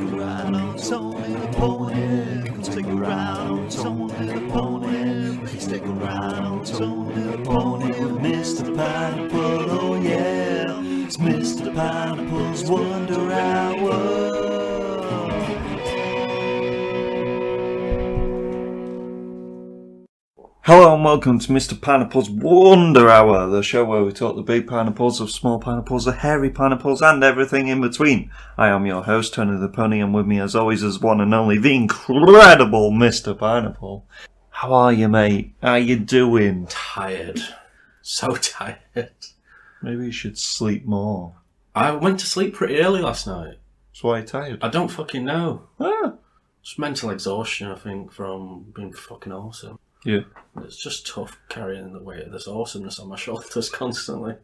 take a ride on Tony the Pony. Let's take a ride on Tony the Pony. Let's take a ride on Tony the Pony with Mr. Pineapple. Oh yeah, it's Mr. Pineapple's Wonder Hour. Hello and welcome to Mr. Pineapple's Wonder Hour, the show where we talk the big pineapples, the small pineapples, the hairy pineapples, and everything in between. I am your host, Tony the Pony, and with me as always is one and only, the incredible Mr. Pineapple. How are you, mate? How you doing? Tired. So tired. Maybe you should sleep more. I went to sleep pretty early last night. That's why you're tired? I don't fucking know. Ah. Just mental exhaustion, I think, from being fucking awesome. Yeah. It's just tough carrying the weight of this awesomeness on my shoulders constantly.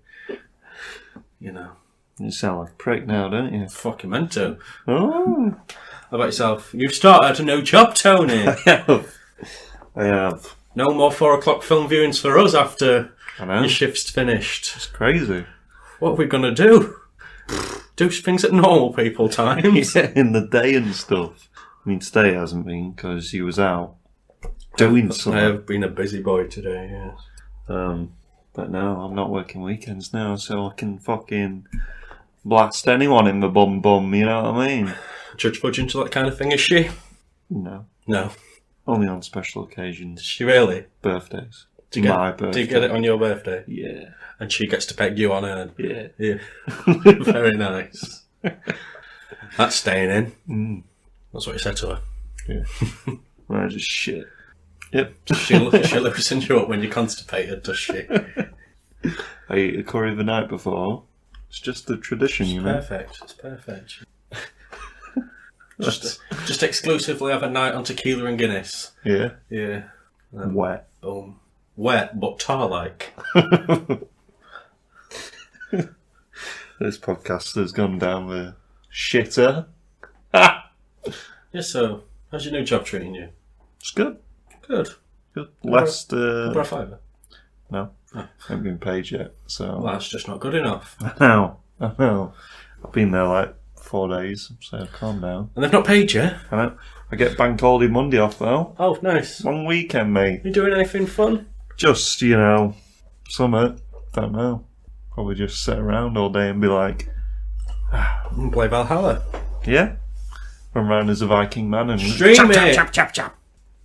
You know. You sound like a prick now, don't you? Fucking meant to. Oh. How about yourself? You've started a new job, Tony. I have. No more 4 o'clock film viewings for us after I know. your shift's finished. It's crazy. What are we going to do? Do things at normal people times? Yeah, in the day and stuff. I mean, today hasn't been because he was out doing something. I have been a busy boy today, yes. But no, I'm not working weekends now, so I can fucking blast anyone in the bum, you know what I mean? Judge Fudge into that kind of thing, is she? No. No. Only on special occasions. Is she really? Birthdays. My birthday. Do you get it on your birthday? Yeah. And she gets to peg you on her? Yeah. Yeah. Very nice. That's staying in. Mm. That's what you said to her. Yeah. Well, just shit. Yep. She loosens you up when you're constipated, does she? I eat a curry the night before. It's just the tradition, you know. Perfect. It's perfect. Just exclusively have a night on tequila and Guinness. Yeah. Yeah. Wet. Boom. Wet, but tar-like. This podcast has gone down the shitter. Yeah, so, how's your new job treating you? It's good. Good. Good. Last. Over a fiver? No. Oh. I haven't been paid yet, so. Well, that's just not good enough. I know. I've been there like 4 days, so calm down. And they've not paid you? I know. I get bank holiday Monday off though. Oh, nice. Long weekend, mate. You doing anything fun? Just, summer. Don't know. Probably just sit around all day and be like, Play Valhalla. yeah. Run around as a Viking man and Stream it! Chap.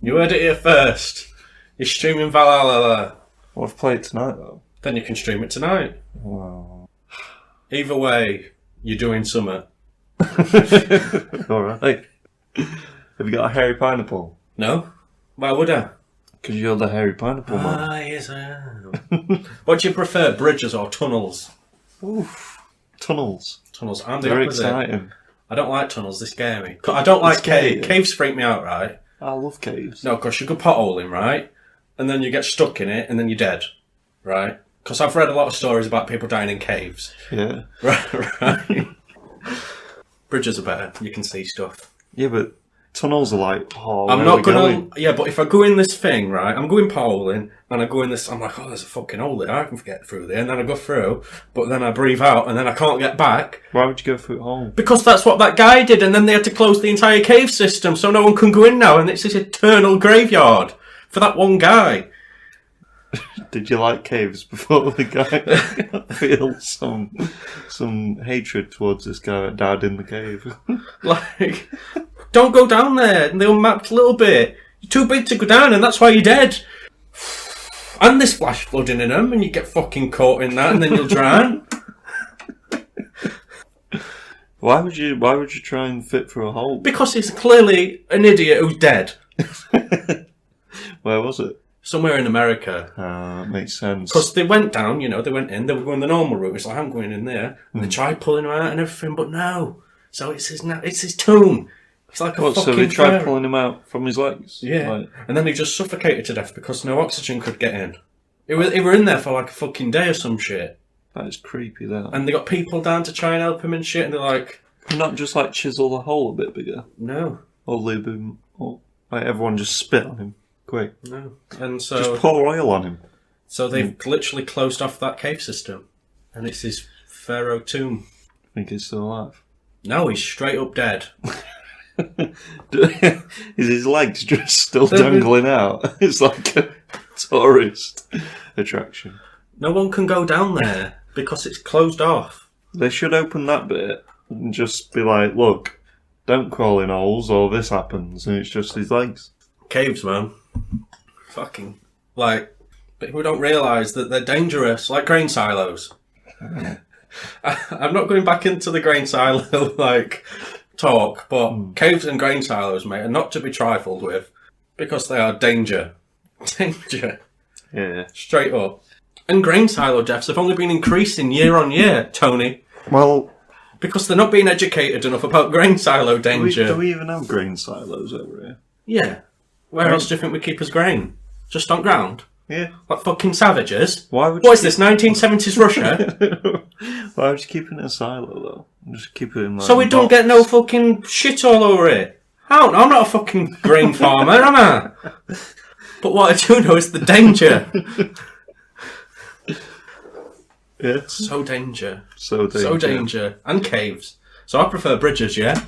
You heard it here first. You're streaming Valhalla. Well, I've played tonight though. Then you can stream it tonight. Wow. Either way, you're doing summer. Alright. Have you got a hairy pineapple? No? Why would I? Because you're the hairy pineapple man. Ah, yes I am. What do you prefer, bridges or tunnels? Oof. Tunnels. Tunnels. I'm the They're opposite. exciting. I don't like tunnels, they scare me. I don't like scary. caves. Caves freak me out, right? I love caves. No, because you go potholing, right? And then you get stuck in it, and then you're dead, right? Because I've read a lot of stories about people dying in caves. Yeah. Right. Bridges are better. You can see stuff. Yeah, but tunnels are like, I'm not going to... Yeah, but if I go in this thing, right, I'm going potholing, and I go in this... I'm like, oh, there's a fucking hole there. I can get through there. And then I go through, but then I breathe out, and then I can't get back. Why would you go through a hole? Because that's what that guy did, and then they had to close the entire cave system, so no one can go in now, and it's this eternal graveyard for that one guy. Did you like caves before the guy feel some hatred towards this guy that died in the cave? Like, don't go down there. And they unmapped a little bit. You're too big to go down, and that's why you're dead. And there's flash flooding in them, and you get fucking caught in that, and then you'll drown. Why would you try and fit through a hole? Because he's clearly an idiot who's dead. Where was it? Somewhere in America. Makes sense. Because they went down, they went in, they were going the normal route. It's like, I'm going in there. And they tried pulling him out and everything, but no. So it's his tomb. It's like a fucking so they tried fairy. pulling him out from his legs? Yeah. Like, and then he just suffocated to death because no oxygen could get in. He were in there for like a fucking day or some shit. that is creepy, that. And they got people down to try and help him and shit, and they're like... Not just like chisel the hole a bit bigger? No. Or lube him? Or like everyone just spit on him? Quick. No. And so... Just pour oil on him. So they've literally closed off that cave system. And it's his pharaoh tomb. Think he's still alive? No, he's straight up dead. Is his legs just still dangling out? It's like a tourist attraction. No one can go down there because it's closed off. They should open that bit and just be like, look, don't crawl in holes or this happens, and it's just his legs. Caves, man. Fucking. Like, people don't realise that they're dangerous, like grain silos. I'm not going back into the grain silo, talk, but caves and grain silos, mate, are not to be trifled with because they are danger. Danger. Yeah. Straight up. And grain silo deaths have only been increasing year on year, Tony. Well, because they're not being educated enough about grain silo danger. Do we even have grain silos over here? Yeah. Where else do you think we keep as grain? Just on ground? Yeah. Like fucking savages? What is this, 1970s Russia? Why would you keep it in a silo, though? Just keep it in, like, So we don't get no fucking shit all over it. I don't know, I'm not a fucking grain farmer, am I? But what I do know is the danger. Yeah. So danger. So danger. And caves. So I prefer bridges, yeah?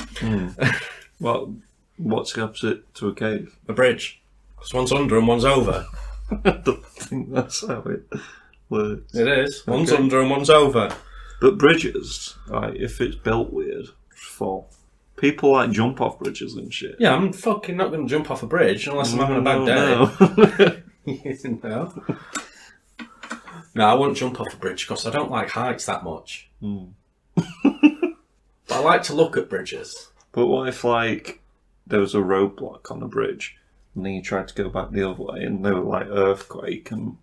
Well, what's the opposite to a cave? A bridge. Because one's under and one's over. I don't think that's how it works. It is. One's Okay. under and one's over. But bridges, like, if it's built weird, fall. People like jump off bridges and shit. Yeah, I'm fucking not going to jump off a bridge unless I'm having a bad day. No. No, I won't jump off a bridge because I don't like heights that much. But I like to look at bridges. But what if, like, there was a roadblock on a bridge and then you tried to go back the other way and there was, like, earthquake and...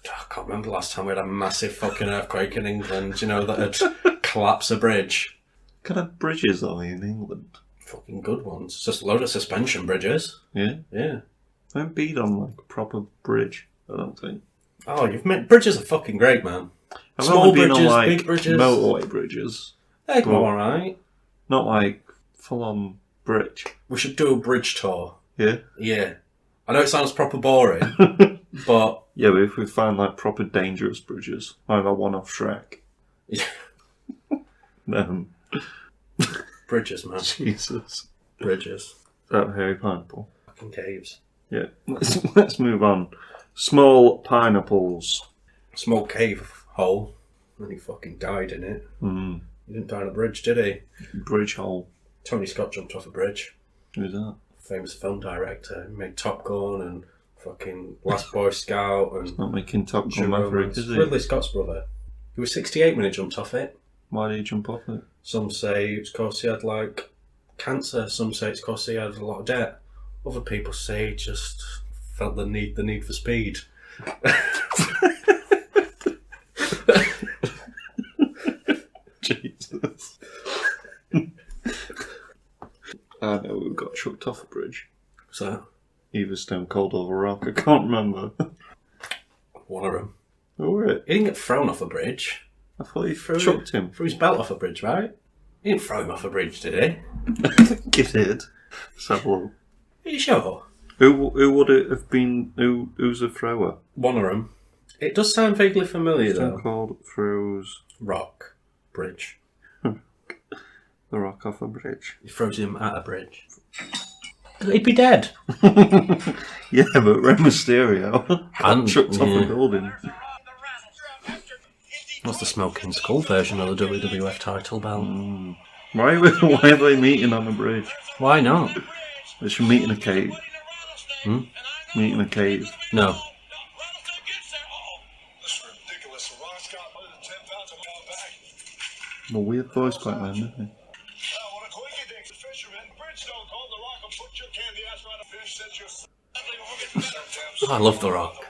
I can't remember the last time we had a massive fucking earthquake in England, that had collapsed a bridge. What kind of bridges are we in England? Fucking good ones. Just a load of suspension bridges. Yeah? Yeah. I haven't been on, like, a proper bridge, I don't think. Oh, bridges are fucking great, man. I've Small only been bridges, on, like, big bridges. motorway bridges. They go alright. Not, like, full-on bridge. We should do a bridge tour. Yeah? Yeah. I know it sounds proper boring, but... Yeah, but if we find, like, proper dangerous bridges, like that one off Shrek. Yeah. Then... Bridges, man. Jesus. Bridges. That hairy pineapple. Fucking caves. Yeah. Let's move on. Small pineapples. Small cave hole. And he fucking died in it. Mm. He didn't die on a bridge, did he? Bridge hole. Tony Scott jumped off a bridge. Who's that? Famous film director. He made Top Gun and fucking Last Boy Scout and... Not making Top Gun True Maverick, Romance. is he? Ridley Scott's brother. He was 68 when he jumped off it. Why did he jump off it? Some say it's because he had, like, cancer. Some say it's because he had a lot of debt. Other people say he just felt the need for speed. Jesus. I know we got chucked off a bridge. So, Either Stone Cold or The Rock, I can't remember. one of them. Who were it? He didn't get thrown off a bridge. I thought he chucked him. Threw his belt off a bridge, right? He didn't throw him off a bridge, did he? I think he did. Let's have a look. Are you sure? Who would it have been? Who's a thrower? One of them. It does sound vaguely familiar, Stone though. Cold throws Rock. Bridge. The Rock off a bridge. He throws him at a bridge. He'd be dead. Yeah, but Rey Mysterio got And- chucked off yeah. a building. What's the Smoking Skull version of the WWF title belt? Why are they meeting on a bridge? Why not? They should meet in a cave. Meet in a cave. No. Well, weird voice back then, didn't he? I love The Rock.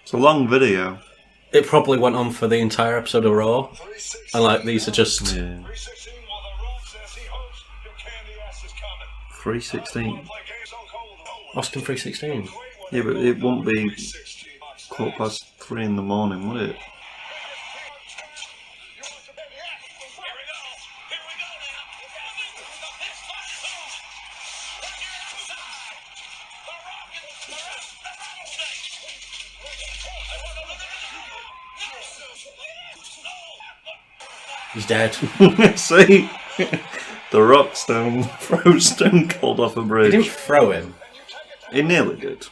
It's a long video. It probably went on for the entire episode of Raw. And like, these are just... Yeah. 3:16. Austin 316. Yeah, but it won't be 3:15 in the morning, would it? He's dead. See? The Rock throws Stone Cold off a He bridge. didn't throw him. He nearly did.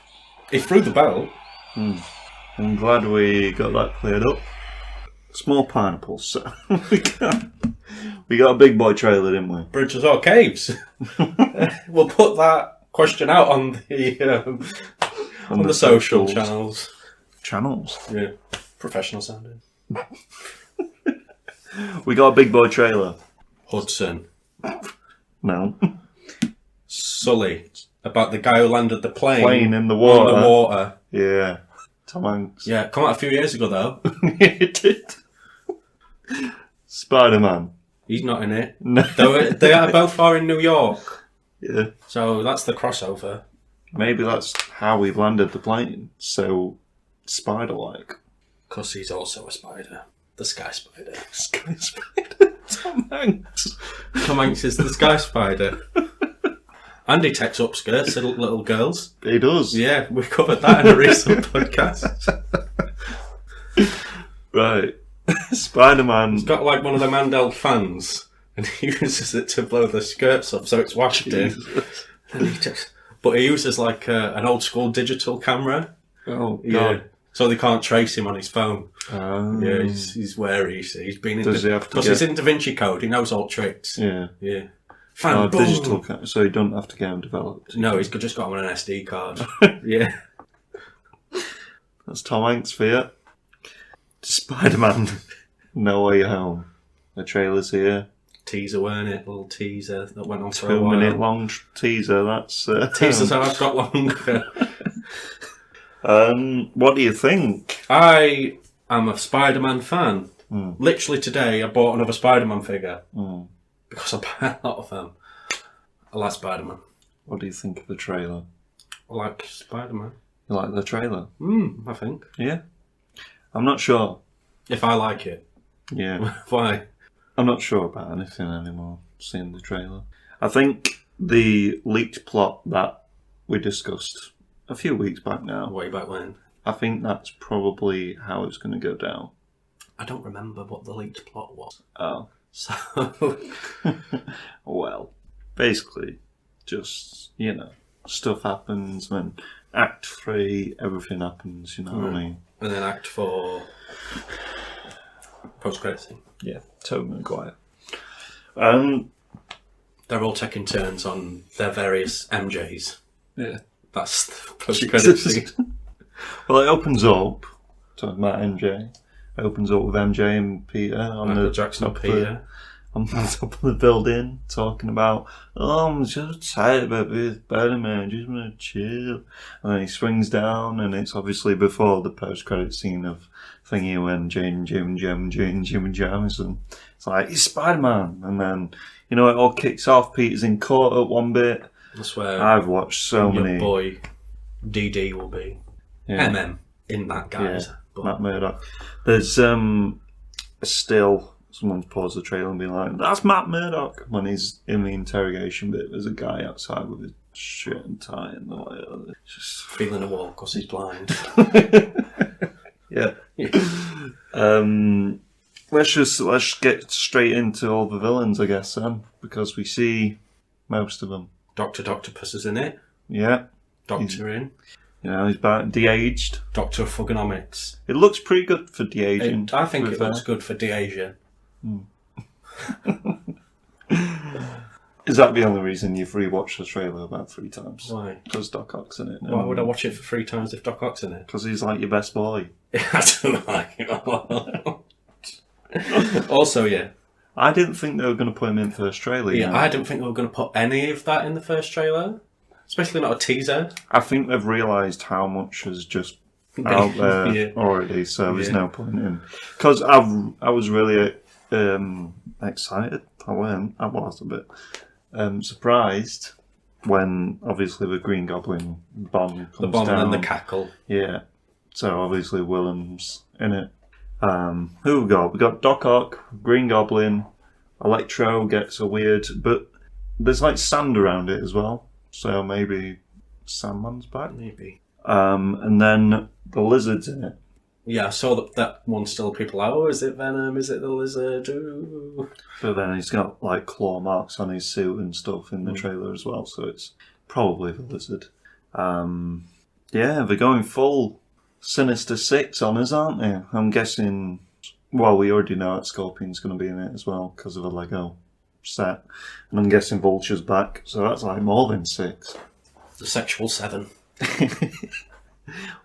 He threw the belt. I'm glad we got that cleared up. Small pineapples. So we got a big boy trailer, didn't we? Bridges or caves? We'll put that question out on the social channels. Channels? Yeah. Professional sounding. We got a big boy trailer. Hudson. No. Sully. About the guy who landed the plane in the water. on the water. Yeah. Tom Hanks. Yeah, come out a few years ago though. It did. Spiderman. He's not in it. No. They are both are in New York. Yeah. So that's the crossover. Maybe that's how we landed the plane. So spider-like. Because he's also a spider. The Sky Spider. Sky Spider. Tom Hanks. Tom Hanks is the Sky Spider. And he takes upskirts to little girls. He does. Yeah, we covered that in a recent podcast. Right. Spider-Man. He's got like one of the Mandel fans and he uses it to blow the skirts up so it's wafted. But he uses like an old school digital camera. Oh, God. Yeah. So they can't trace him on his phone. Oh. Yeah, he's wary, you see. He's been in Does he have to because get... he's in Da Vinci Code, he knows all tricks. Yeah. Yeah. Digital camera, so he doesn't have to get them developed. No, he's just got him on an SD card. Yeah. That's Tom Hanks for you. Spider-Man. No Way Home. The trailer's here. Teaser, weren't it? Little teaser that went on for a while. 2 minute long teaser. That's Teasers have got longer. What do you think? I am a Spider-Man fan. Literally today, I bought another Spider-Man figure because I buy a lot of them. I like Spider-Man. What do you think of the trailer? I like Spider-Man. You like the trailer? I think. Yeah. I'm not sure. If I like it. Yeah. Why? I'm not sure about anything anymore, seeing the trailer. I think the leaked plot that we discussed a few weeks back now, Way back when. I think that's probably how it's going to go down. I don't remember what the leaked plot was. Oh. So, Well, basically, just, stuff happens when Act 3, everything happens, you know what I mean? and then Act 4, post-credit scene. Yeah, Tobey Maguire. They're all taking turns on their various MJs. Yeah. That's the post-credit scene. Well, it opens up, talking about MJ, it opens up with MJ and Peter on Michael the Jackson top Peter. On the top of the building, talking about, I'm just excited about this Spider-Man, just want to chill. And then he swings down, and it's obviously before the post-credit scene of thingy when Jim and Jamison. It's like, he's Spider-Man. And then, it all kicks off. Peter's in court at one bit. That's where I've watched so your many. boy DD will be. Yeah. MM in that, guys. Yeah, But Matt Murdock. There's still someone's paused the trailer and been like, "That's Matt Murdock." When he's in the interrogation bit, there's a guy outside with his shirt and tie, and they're like, just feeling a wall because he's blind. yeah. Let's get straight into all the villains, I guess, then, because we see most of them. Dr. Octopus is in it. Yeah. Doctor in. He's about de-aged. Dr. Fugonomics. It looks pretty good for de-aging. I think it looks good for de-aging. Is that the only reason you've rewatched the trailer about 3 times? Why? Because Doc Ock's in it. Why would I watch it for 3 times if Doc Ock's in it? Because he's like your best boy. I don't like it. Also, yeah. I didn't think they were going to put him in first trailer. Yeah, I didn't think they were going to put any of that in the first trailer. Especially not a teaser. I think they've realised how much is just out there Yeah. already, so there's no point in. Because I was really excited. I was a bit surprised when obviously the Green Goblin bomb comes The bomb down. and the cackle. Yeah. So obviously Willem's in it. Who we got? We got Doc Ock, Green Goblin, Electro gets a weird, but there's like sand around it as well. So maybe Sandman's back. Maybe. And then the Lizard's in it. Yeah, I saw that one's still people out. Oh, is it Venom? Is it the Lizard? Ooh. But then he's got like claw marks on his suit and stuff in the trailer as well, so it's probably the Lizard. Yeah, they're going full Sinister Six on us, aren't they? I'm guessing. Well, we already know that Scorpion's going to be in it as well because of a Lego set, and I'm guessing Vulture's back, so that's like more than 6. The sexual 7.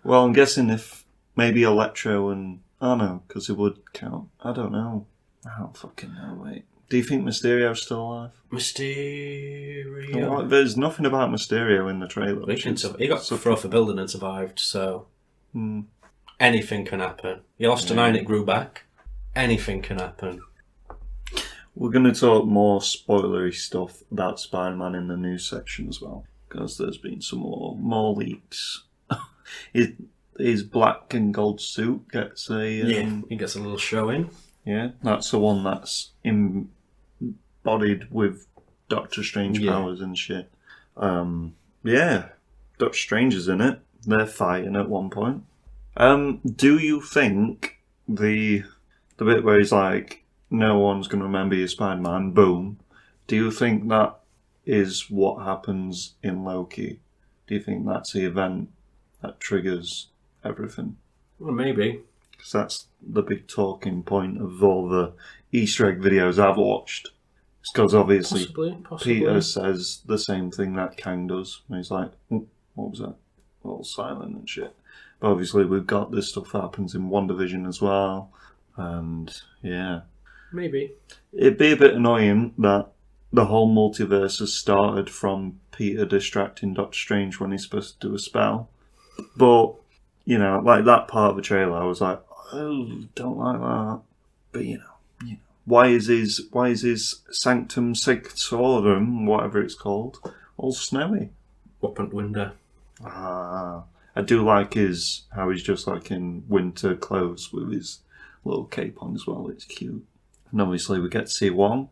Well, I'm guessing if maybe Electro and... Oh no, because it would count. I don't know. I don't fucking know, wait. Do you think Mysterio's still alive? Mysterio. Well, there's nothing about Mysterio in the trailer. He got thrown off a building and survived, so... Anything can happen. He lost a 9, it grew back. Anything can happen. We're going to talk more spoilery stuff about Spider-Man in the news section as well, because there's been some more leaks. His black and gold suit gets a... he gets a little show in. Yeah, that's the one that's embodied with Doctor Strange powers and shit. Yeah, Doctor Strange is in it. They're fighting at one point. Do you think the bit where he's like, no one's going to remember you, Spider-Man, boom, do you think that is what happens in Loki? Do you think that's the event that triggers everything? Well, maybe. Because that's the big talking point of all the Easter egg videos I've watched. It's because obviously Possibly. Peter says the same thing that Kang does. And he's like, what was that? All silent and shit. But obviously we've got this stuff that happens in WandaVision as well. And yeah. Maybe. It'd be a bit annoying that the whole multiverse has started from Peter distracting Doctor Strange when he's supposed to do a spell. But, you know, like that part of the trailer, I was like, oh, don't like that. But, you know, why is his Sanctum Sanctorum, whatever it's called, all snowy? Opened window. I do like how he's just like in winter clothes with his little cape on as well. It's cute. And obviously we get to see Wong.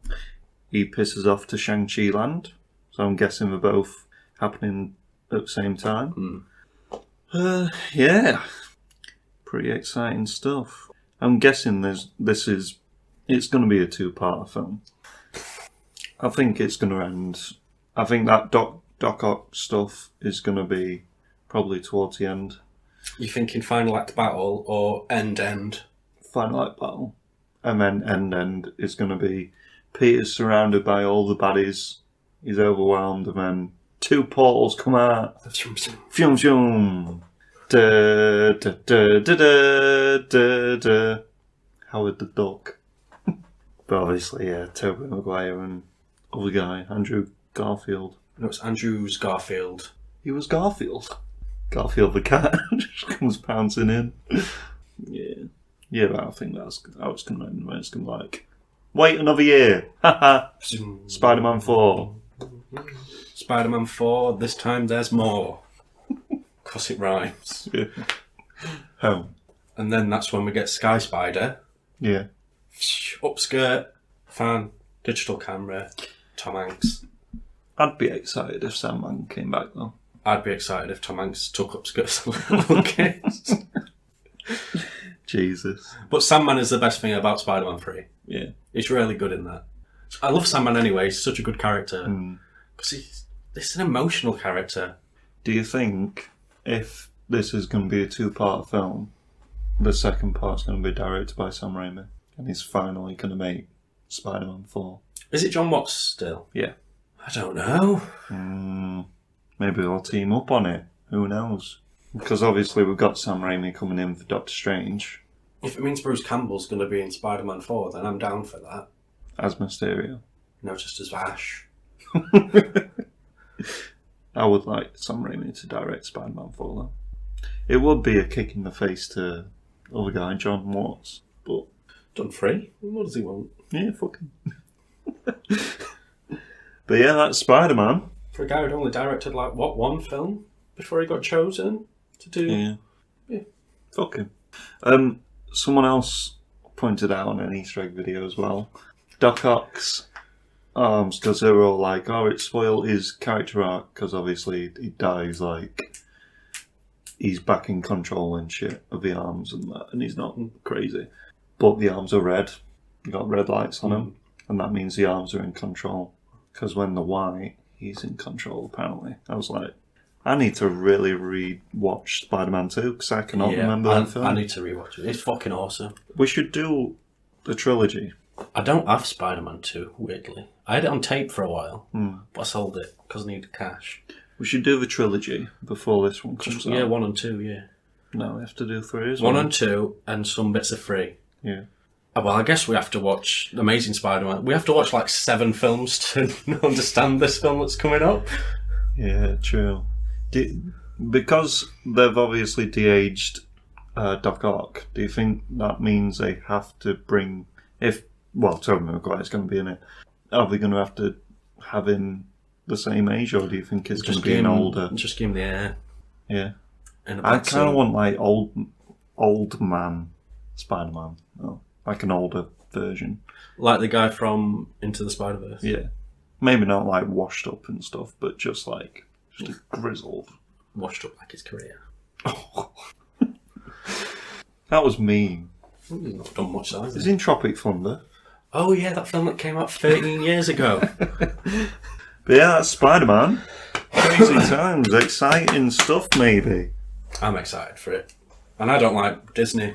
He pisses off to Shang-Chi land. So I'm guessing they're both happening at the same time. Yeah. Pretty exciting stuff. I'm guessing it's going to be a 2-part film. I think it's going to end. I think that Doc Ock stuff is going to be probably towards the end. You thinking final act battle or end? Final act battle. And then end is going to be Peter's surrounded by all the baddies. He's overwhelmed, and then 2 portals come out. Fium fium. Da da da da da da. Howard the Duck. But obviously, yeah, Tobey Maguire and other guy, Andrew Garfield. No, it's Andrew's Garfield. He was Garfield. Garfield the cat just comes pouncing in. Yeah. Yeah, but I think that's how it's going to end. It's going to be like, wait another year. Haha. Spider-Man 4. Spider-Man 4, this time there's more. Because it rhymes. Yeah. Home. And then that's when we get Sky Spider. Yeah. Upskirt, fan, digital camera, Tom Hanks. I'd be excited if Sandman came back though. I'd be excited if Tom Hanks took upskirts a little bit. Jesus. But Sandman is the best thing about Spider-Man 3. Yeah. He's really good in that. I love Sandman anyway, he's such a good character. Because he's an emotional character. Do you think if this is going to be a 2-part film, the second part's going to be directed by Sam Raimi, and he's finally going to make Spider-Man 4? Is it John Watts still? Yeah. I don't know. Maybe they'll team up on it. Who knows? Because obviously we've got Sam Raimi coming in for Doctor Strange. If it means Bruce Campbell's going to be in Spider-Man 4, then I'm down for that. As Mysterio. No, just as Ash. I would like Sam Raimi to direct Spider-Man 4 though. It would be a kick in the face to other guy, John Watts, but... Done free? What does he want? Yeah, fuck him. But yeah, that's Spider-Man. For a guy who'd only directed, one film before he got chosen to do... Yeah. Fuck him. Someone else pointed out on an Easter egg video as well. Doc Ock's arms, because they were all like, oh, it spoiled his character arc, because obviously he dies, like... he's back in control and shit of the arms and that, and he's not crazy. But the arms are red. You got red lights on them, and that means the arms are in control. Because when they're white, he's in control, apparently. I was like, I need to really re-watch Spider-Man 2, because I cannot remember that film. I need to re-watch it. It's fucking awesome. We should do the trilogy. I don't have Spider-Man 2, weirdly. I had it on tape for a while, but I sold it because I needed cash. We should do the trilogy before this one comes out. Yeah, 1 and 2, yeah. No, we have to do 3 as well. 1 and 2, and some bits are free. Yeah. Well, I guess we have to watch Amazing Spider-Man. We have to watch like 7 films to understand this film that's coming up. Yeah, true. Because they've obviously de-aged Doc Ock, do you think that means they have to bring... Tobey Maguire's going to be in it. Are they going to have to have him the same age, or do you think it's going to be an older... Just give him the air. Yeah. I kind of want like old man Spider-Man. Oh, like an older version. Like the guy from Into the Spider-Verse. Yeah. Maybe not like washed up and stuff, but just a grizzled. Washed up like his career. Oh. That was mean. He's not done much either. He's in Tropic Thunder. Oh yeah, that film that came out 13 years ago. But yeah, that's Spider-Man. Crazy times, exciting stuff maybe. I'm excited for it. And I don't like Disney.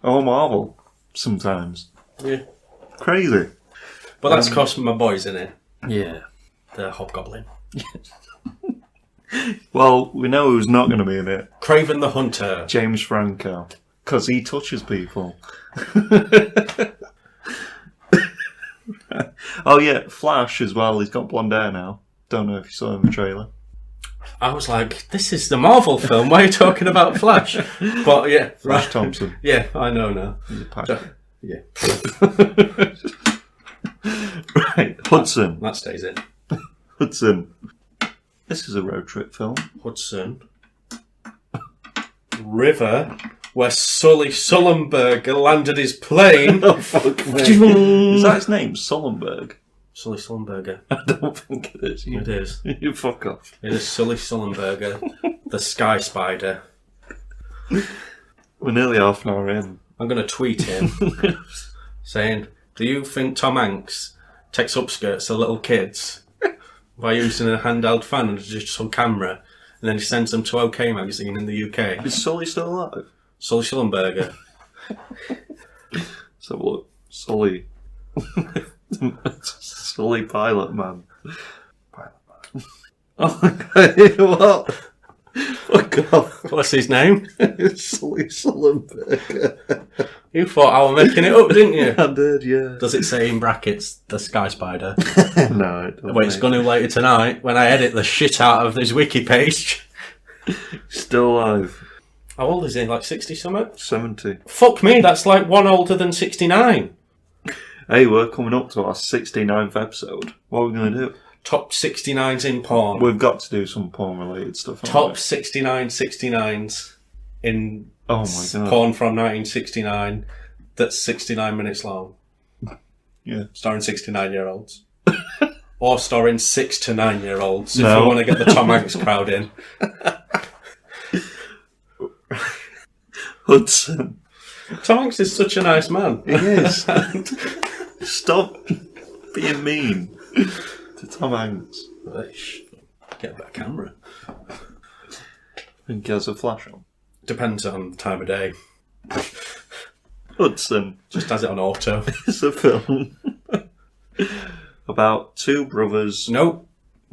Or Marvel, sometimes. Yeah. Crazy. But that's because my boy's in it. Yeah. The Hobgoblin. Well, we know who's not going to be in it. Craven the Hunter. James Franco. Because he touches people. Oh yeah, Flash as well. He's got blonde hair now. Don't know if you saw him in the trailer. I was like, this is the Marvel film. Why are you talking about Flash? But yeah. Flash Thompson. Yeah, I know now. He's a pack. Yeah. Right, Hudson. That stays in. Hudson. This is a road trip film. Hudson River, where Sully Sullenberger landed his plane. Oh, fuck me. Is that his name? Sullenberg? Sully Sullenberger. I don't think it is. It is. You fuck off. It is Sully Sullenberger, the Sky Spider. We're nearly half an hour in. I'm going to tweet him saying, do you think Tom Hanks takes upskirts to little kids by using a handheld fan and a digital camera, and then he sends them to OK Magazine in the UK? Is Sully still alive? Sully Sullenberger. So look, Sully. Sully Pilot Man. Oh my god, what? Fuck off. What's his name? Sully Sullenberger. You thought I was making it up, didn't you? I did, yeah. Does it say in brackets, the Sky Spider? No, it doesn't. Well, it's going to later tonight when I edit the shit out of this wiki page. Still alive. How old is he? Like 60 something? 70. Fuck me, that's like one older than 69. Hey, we're coming up to our 69th episode. What are we going to do? Top 69s in porn. We've got to do some porn-related stuff. Top 69 69s in Oh my god. porn from 1969 that's 69 minutes long. Yeah. Starring 69-year-olds. Or starring 6 to 9-year-olds, if No. you want to get the Tom Hanks crowd in. Hudson. Tom Hanks is such a nice man. He is. Stop being mean to Tom Hanks. Get a better camera. I think he has a flash on. Depends on the time of day. Hudson. Just has it on auto. It's a film about two brothers. Nope.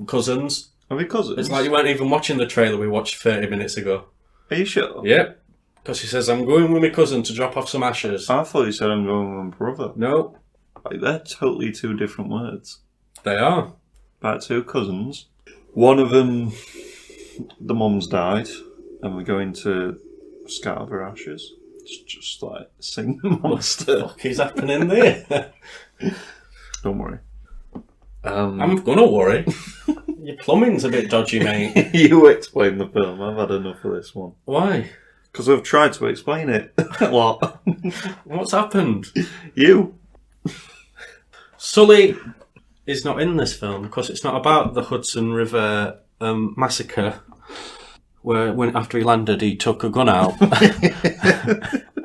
Cousins. Are we cousins? It's like you weren't even watching the trailer we watched 30 minutes ago. Are you sure? Yep. Because he says, I'm going with my cousin to drop off some ashes. I thought you said I'm going with my brother. No. Like, they're totally two different words. They are. About two cousins. One of them, the mum's died, and we're going to scatter her ashes. It's just like sing the monster. What the fuck is happening there? Don't worry. I'm gonna worry. Your plumbing's a bit dodgy, mate. You explain the film. I've had enough of this one. Why? Because I've tried to explain it a lot. What's happened? You. Sully is not in this film because it's not about the Hudson River massacre. where when after he landed, he took a gun out,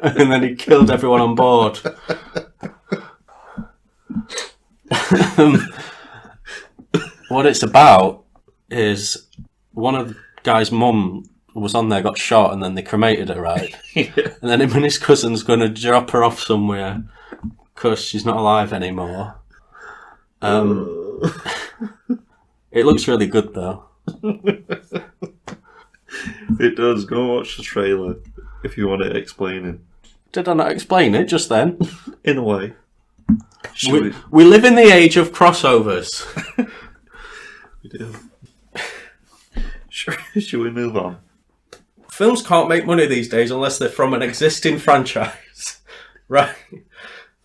and then he killed everyone on board. What it's about is one of the guy's mum was on there, got shot, and then they cremated her, right? Yeah. And then him and his cousin's going to drop her off somewhere because she's not alive anymore. It looks really good, though. It does. Go and watch the trailer if you want it explaining. Did I not explain it just then? In a way. We live in the age of crossovers. We do. Should we move on? Films can't make money these days unless they're from an existing franchise. Right?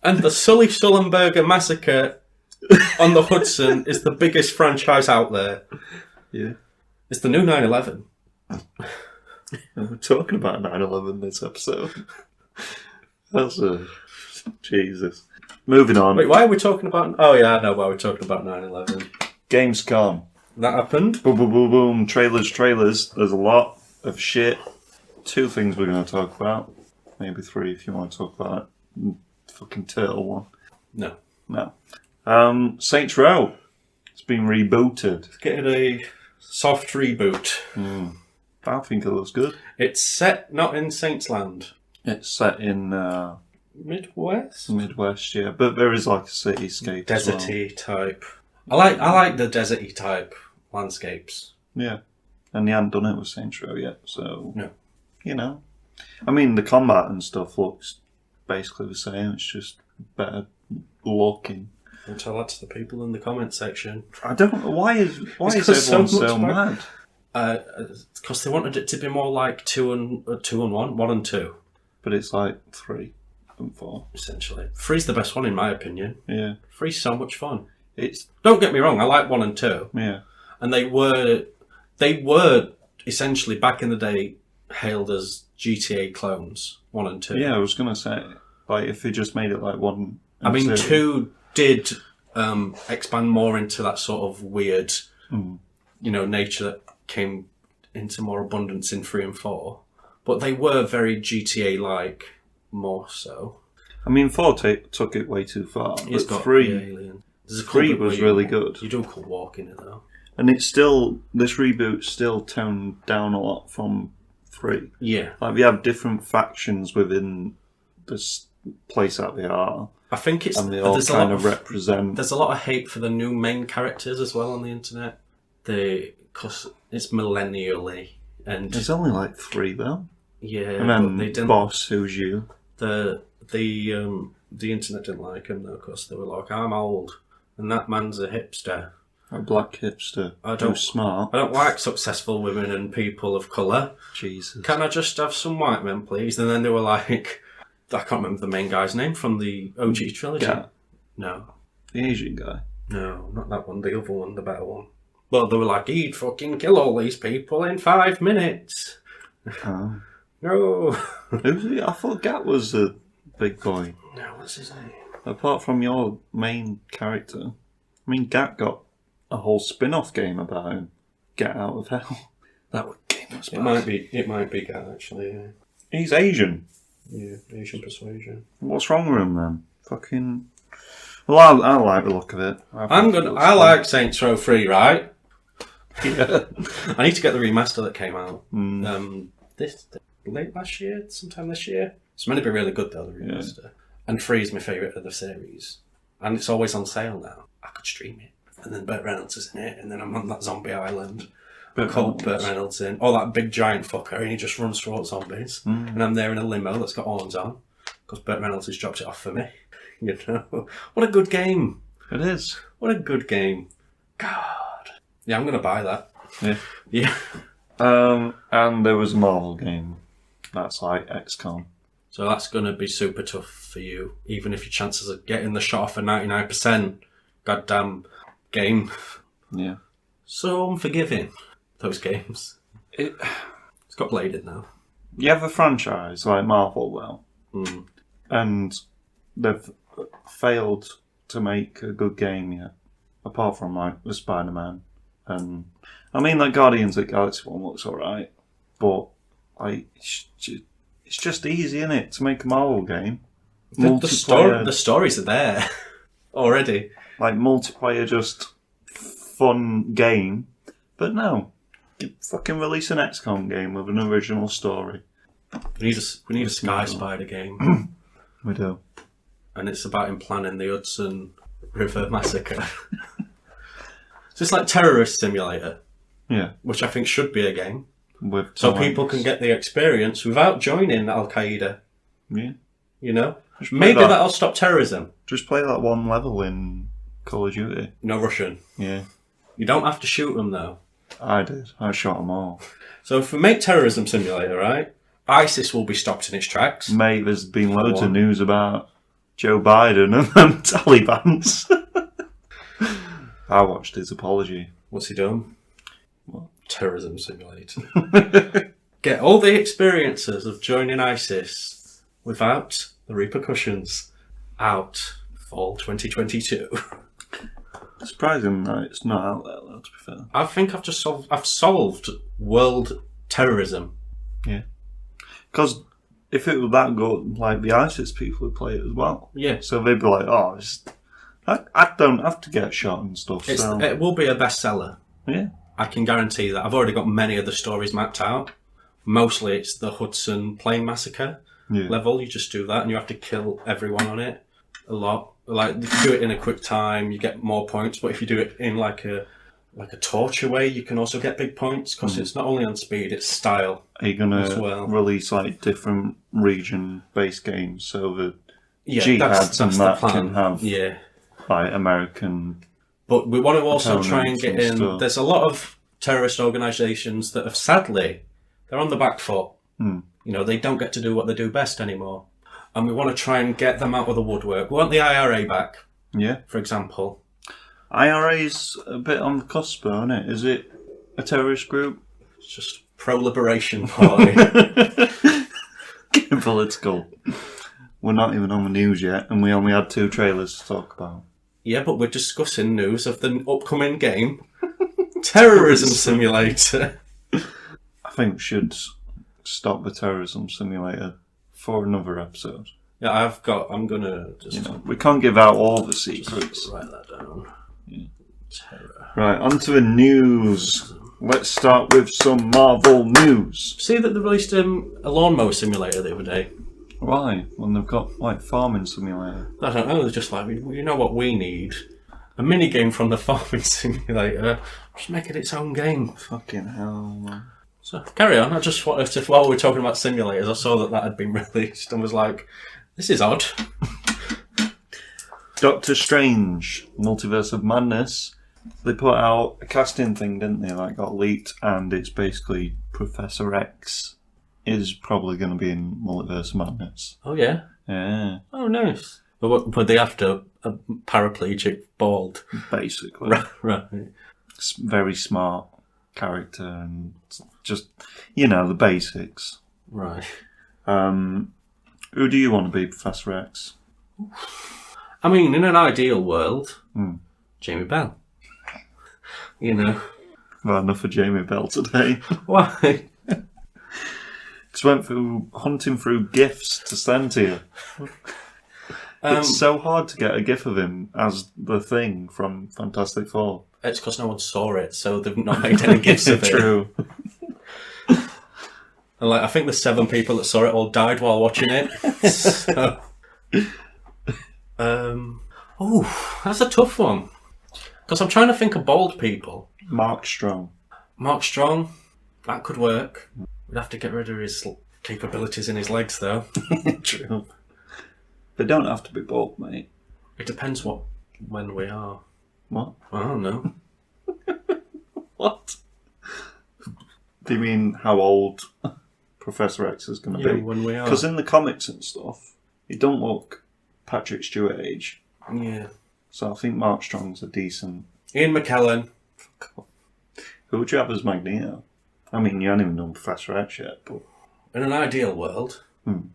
And the Sully-Sullenberger Massacre on the Hudson is the biggest franchise out there. Yeah. It's the new 9/11. We're talking about 9/11 this episode. That's Jesus. Moving on. Wait, why are we talking about... Oh, yeah, I know why we're talking about 9/11. Gamescom. That happened. Boom, boom, boom, boom. Trailers. There's a lot of shit. 2 things we're going to talk about. Maybe 3 if you want to talk about it. Fucking turtle one. No. Saints Row. It's been rebooted. It's getting a soft reboot. I think it looks good. It's set not in Saints Land. It's set in Midwest? Midwest, yeah. But there is like a cityscape as well. Deserty type. I like the deserty type landscapes. Yeah. And they haven't done it with Saints Row yet, so... No. You know. I mean, the combat and stuff looks basically the same. It's just better looking. I'll tell that to the people in the comment section. I don't know. Why is everyone so mad? Because they wanted it to be more like 2 and 1, 1 and 2. But it's like 3 and 4. Essentially. 3's the best one in my opinion. Yeah. 3's so much fun. It's... Don't get me wrong, I like 1 and 2. Yeah. And they were essentially back in the day hailed as GTA clones, 1 and 2. Yeah, I was going to say, like, if they just made it like 1 and I mean, 2. 2 did expand more into that sort of weird, nature that came into more abundance in 3 and 4. But they were very GTA-like, more so. I mean, 4 took it way too far. It's but got 3, alien. 3 was really good. You do cool walk in it, though. And it's still, this reboot still toned down a lot from 3. Yeah. Like, we have different factions within this place that they are. I think it's... And they all kind of represent... There's a lot of hate for the new main characters as well on the internet. Because it's millennially. And there's only like 3 though. Yeah. And then they didn't, Boss, who's you. The internet didn't like him though, because they were like, I'm old. And that man's a hipster. A black hipster. Who's smart. I don't like successful women and people of colour. Jesus. Can I just have some white men, please? And then they were like... I can't remember the main guy's name from the OG trilogy. Yeah. No. The Asian guy. No, not that one. The other one, the better one. Well, they were like, he'd fucking kill all these people in 5 minutes. Oh. No. Who's he? I thought Gat was a big boy. No, what's his name? Apart from your main character. I mean, Gat got a whole spin-off game about him. Get Out of Hell. That game was bad. It might be Gat, actually, yeah. He's Asian. Yeah, Asian persuasion. What's wrong with him then? Fucking... Well, I like the look of it. I like Saints Row 3, right? Yeah. I need to get the remaster that came out. Late last year, sometime this year. It's meant to be really good though, the remaster. Yeah. And 3 is my favourite of the series. And it's always on sale now. I could stream it. And then Burt Reynolds is in it, and then I'm on that zombie island. Burt Reynolds in. Oh, that big giant fucker, and he just runs through zombies. And I'm there in a limo that's got horns on, because Burt Reynolds has dropped it off for me. You know? What a good game. It is. What a good game. God. Yeah, I'm going to buy that. Yeah. Yeah. And there was a Marvel game. That's like XCOM. So that's going to be super tough for you, even if your chances of getting the shot off are 99%. Goddamn game. Yeah. So unforgiving, those games. It's got bladed now. You have a franchise like Marvel, though. And they've failed to make a good game yet. Apart from, like, the Spiderman. And I mean, like, Guardians of the Galaxy one looks alright. but like it's just easy, isn't it, to make a Marvel game? The stories are there already. Like multiplayer, just fun game. But no, fucking release an XCOM game with an original story. We need a Sky Spider game. We do. And it's about him planning the Hudson River massacre. So it's like Terrorist Simulator. Yeah. Which I think should be a game. So people can get the experience without joining Al Qaeda. Yeah. You know? Maybe that'll stop terrorism. Just play that one level in Call of Duty. No Russian. Yeah. You don't have to shoot them though. I did. I shot them all. So if we make Terrorism Simulator, right? ISIS will be stopped in its tracks. Mate, there's been loads of news about Joe Biden and them Talibans. I watched his apology. What's he done? What? Terrorism Simulator. Get all the experiences of joining ISIS without the repercussions. Out fall 2022. Surprising that it's not out there, though, to be fair. I think I've solved world terrorism. Yeah. Because if it were that good, like the ISIS people would play it as well. Yeah. So they'd be like, oh, I don't have to get shot and stuff. So. It will be a bestseller. Yeah. I can guarantee that. I've already got many of the stories mapped out. Mostly it's the Hudson plane massacre level. You just do that and you have to kill everyone on it a lot. Like, if you do it in a quick time, you get more points. But if you do it in like a torture way, you can also get big points because it's not only on speed, it's style. Are you going to release like different region-based games so that jihads and that can have like American? But we want to also try and get in. Stuff. There's a lot of terrorist organisations that have sadly they're on the back foot. You know, they don't get to do what they do best anymore. And we want to try and get them out of the woodwork. We want the IRA back. Yeah. For example. IRA's a bit on the cusp, isn't it? Is it a terrorist group? It's just pro-liberation party. Get political. We're not even on the news yet, and we only had 2 trailers to talk about. Yeah, but we're discussing news of the upcoming game, Terrorism Simulator. I think we should stop the Terrorism Simulator for another episode. Yeah, I'm gonna just... we can't give out all the secrets. Write that down. Yeah. Terror. Right, on to the news. Let's start with some Marvel news. See that they released a lawnmower simulator the other day. Why? When they've got, like, farming simulator. I don't know, they're just like, you know what we need? A mini-game from the farming simulator. Just make it its own game. Fucking hell, man. So, carry on. I just wanted to, while we were talking about simulators, I saw that had been released and was like, this is odd. Doctor Strange, Multiverse of Madness. They put out a casting thing, didn't they? Like, got leaked, and it's basically Professor X is probably going to be in Multiverse of Madness. Oh, yeah? Yeah. Oh, nice. But they have to a paraplegic, bald. Basically. Right. Very smart character and just, the basics. Right. Who do you want to be, Professor X? I mean, in an ideal world, Jamie Bell. Well, enough of Jamie Bell today. Why? Just went through hunting through gifs to send to you. It's so hard to get a gif of him as the Thing from Fantastic Four. It's because no one saw it, so they've not made any gifs of it. True. And I think the 7 people that saw it all died while watching it. So, that's a tough one. Because I'm trying to think of bald people. Mark Strong, that could work. We'd have to get rid of his capabilities in his legs, though. True. They don't have to be bald, mate. It depends when we are. What? I don't know. What? Do you mean how old Professor X is going to be? When we are. Because in the comics and stuff, he don't look Patrick Stewart age. Yeah. So I think Mark Strong's a decent... Ian McKellen. Who would you have as Magneto? I mean, you haven't even done Professor X yet, but... In an ideal world,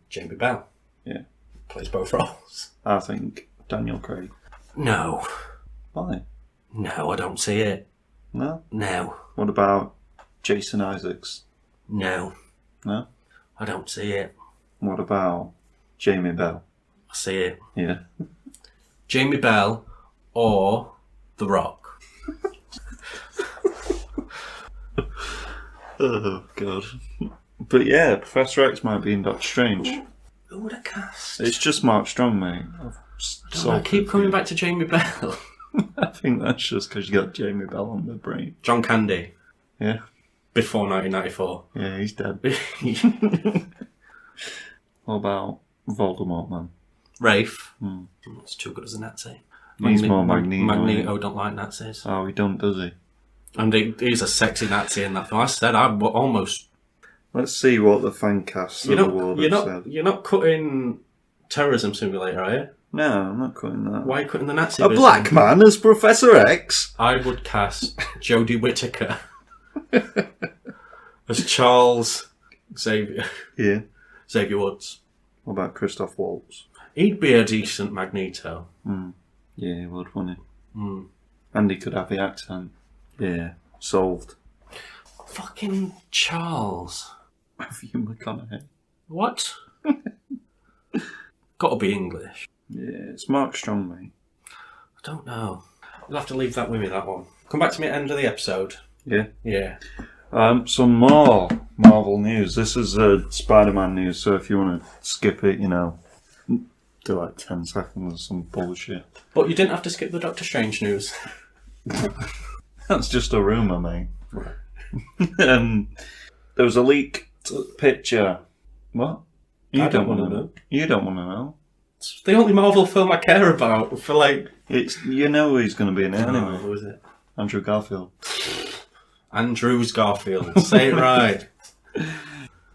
Jamie Bell. Yeah. Plays both roles. I think Daniel Craig. No. Why? No, I don't see it. No? No. What about Jason Isaacs? No. No? I don't see it. What about Jamie Bell? I see it. Yeah. Jamie Bell or The Rock. Oh, God. But yeah, Professor X might be in Doctor Strange. Who would have cast? It's just Mark Strong, mate. I keep coming back to Jamie Bell. I think that's just because you got Jamie Bell on the brain. John Candy. Yeah. Before 1994. Yeah, he's dead. What about Voldemort, man? Rafe. That's too good as a Nazi. He's more Magneto. Magneto don't like Nazis. Oh, he don't, does he? And he's a sexy Nazi in that film. I said I almost... Let's see what the fan cast of the world have said. You're not cutting Terrorism Simulator, are you? No, I'm not cutting that. Why are you cutting the Nazi A bit? black man as Professor X? I would cast Jodie Whittaker as Charles Xavier. Yeah. Xavier Woods. What about Christoph Waltz? He'd be a decent Magneto. Yeah, he would, wouldn't he? And he could have the accent. Yeah, solved. Fucking Charles. Matthew McConaughey. What? Gotta be English. Yeah, it's Mark Strong, mate. I don't know. You'll have to leave that with me, that one. Come back to me at the end of the episode. Yeah. Yeah. Some more Marvel news. This is Spiderman news, so if you want to skip it, do like 10 seconds or some bullshit. But you didn't have to skip the Doctor Strange news. That's just a rumour, mate. There was a leaked picture. What? I don't want to know. You don't want to know. It's the only Marvel film I care about for like... It's who's going to be in it anyway. Who is it? Andrew Garfield. Andrews Garfield. Say it right.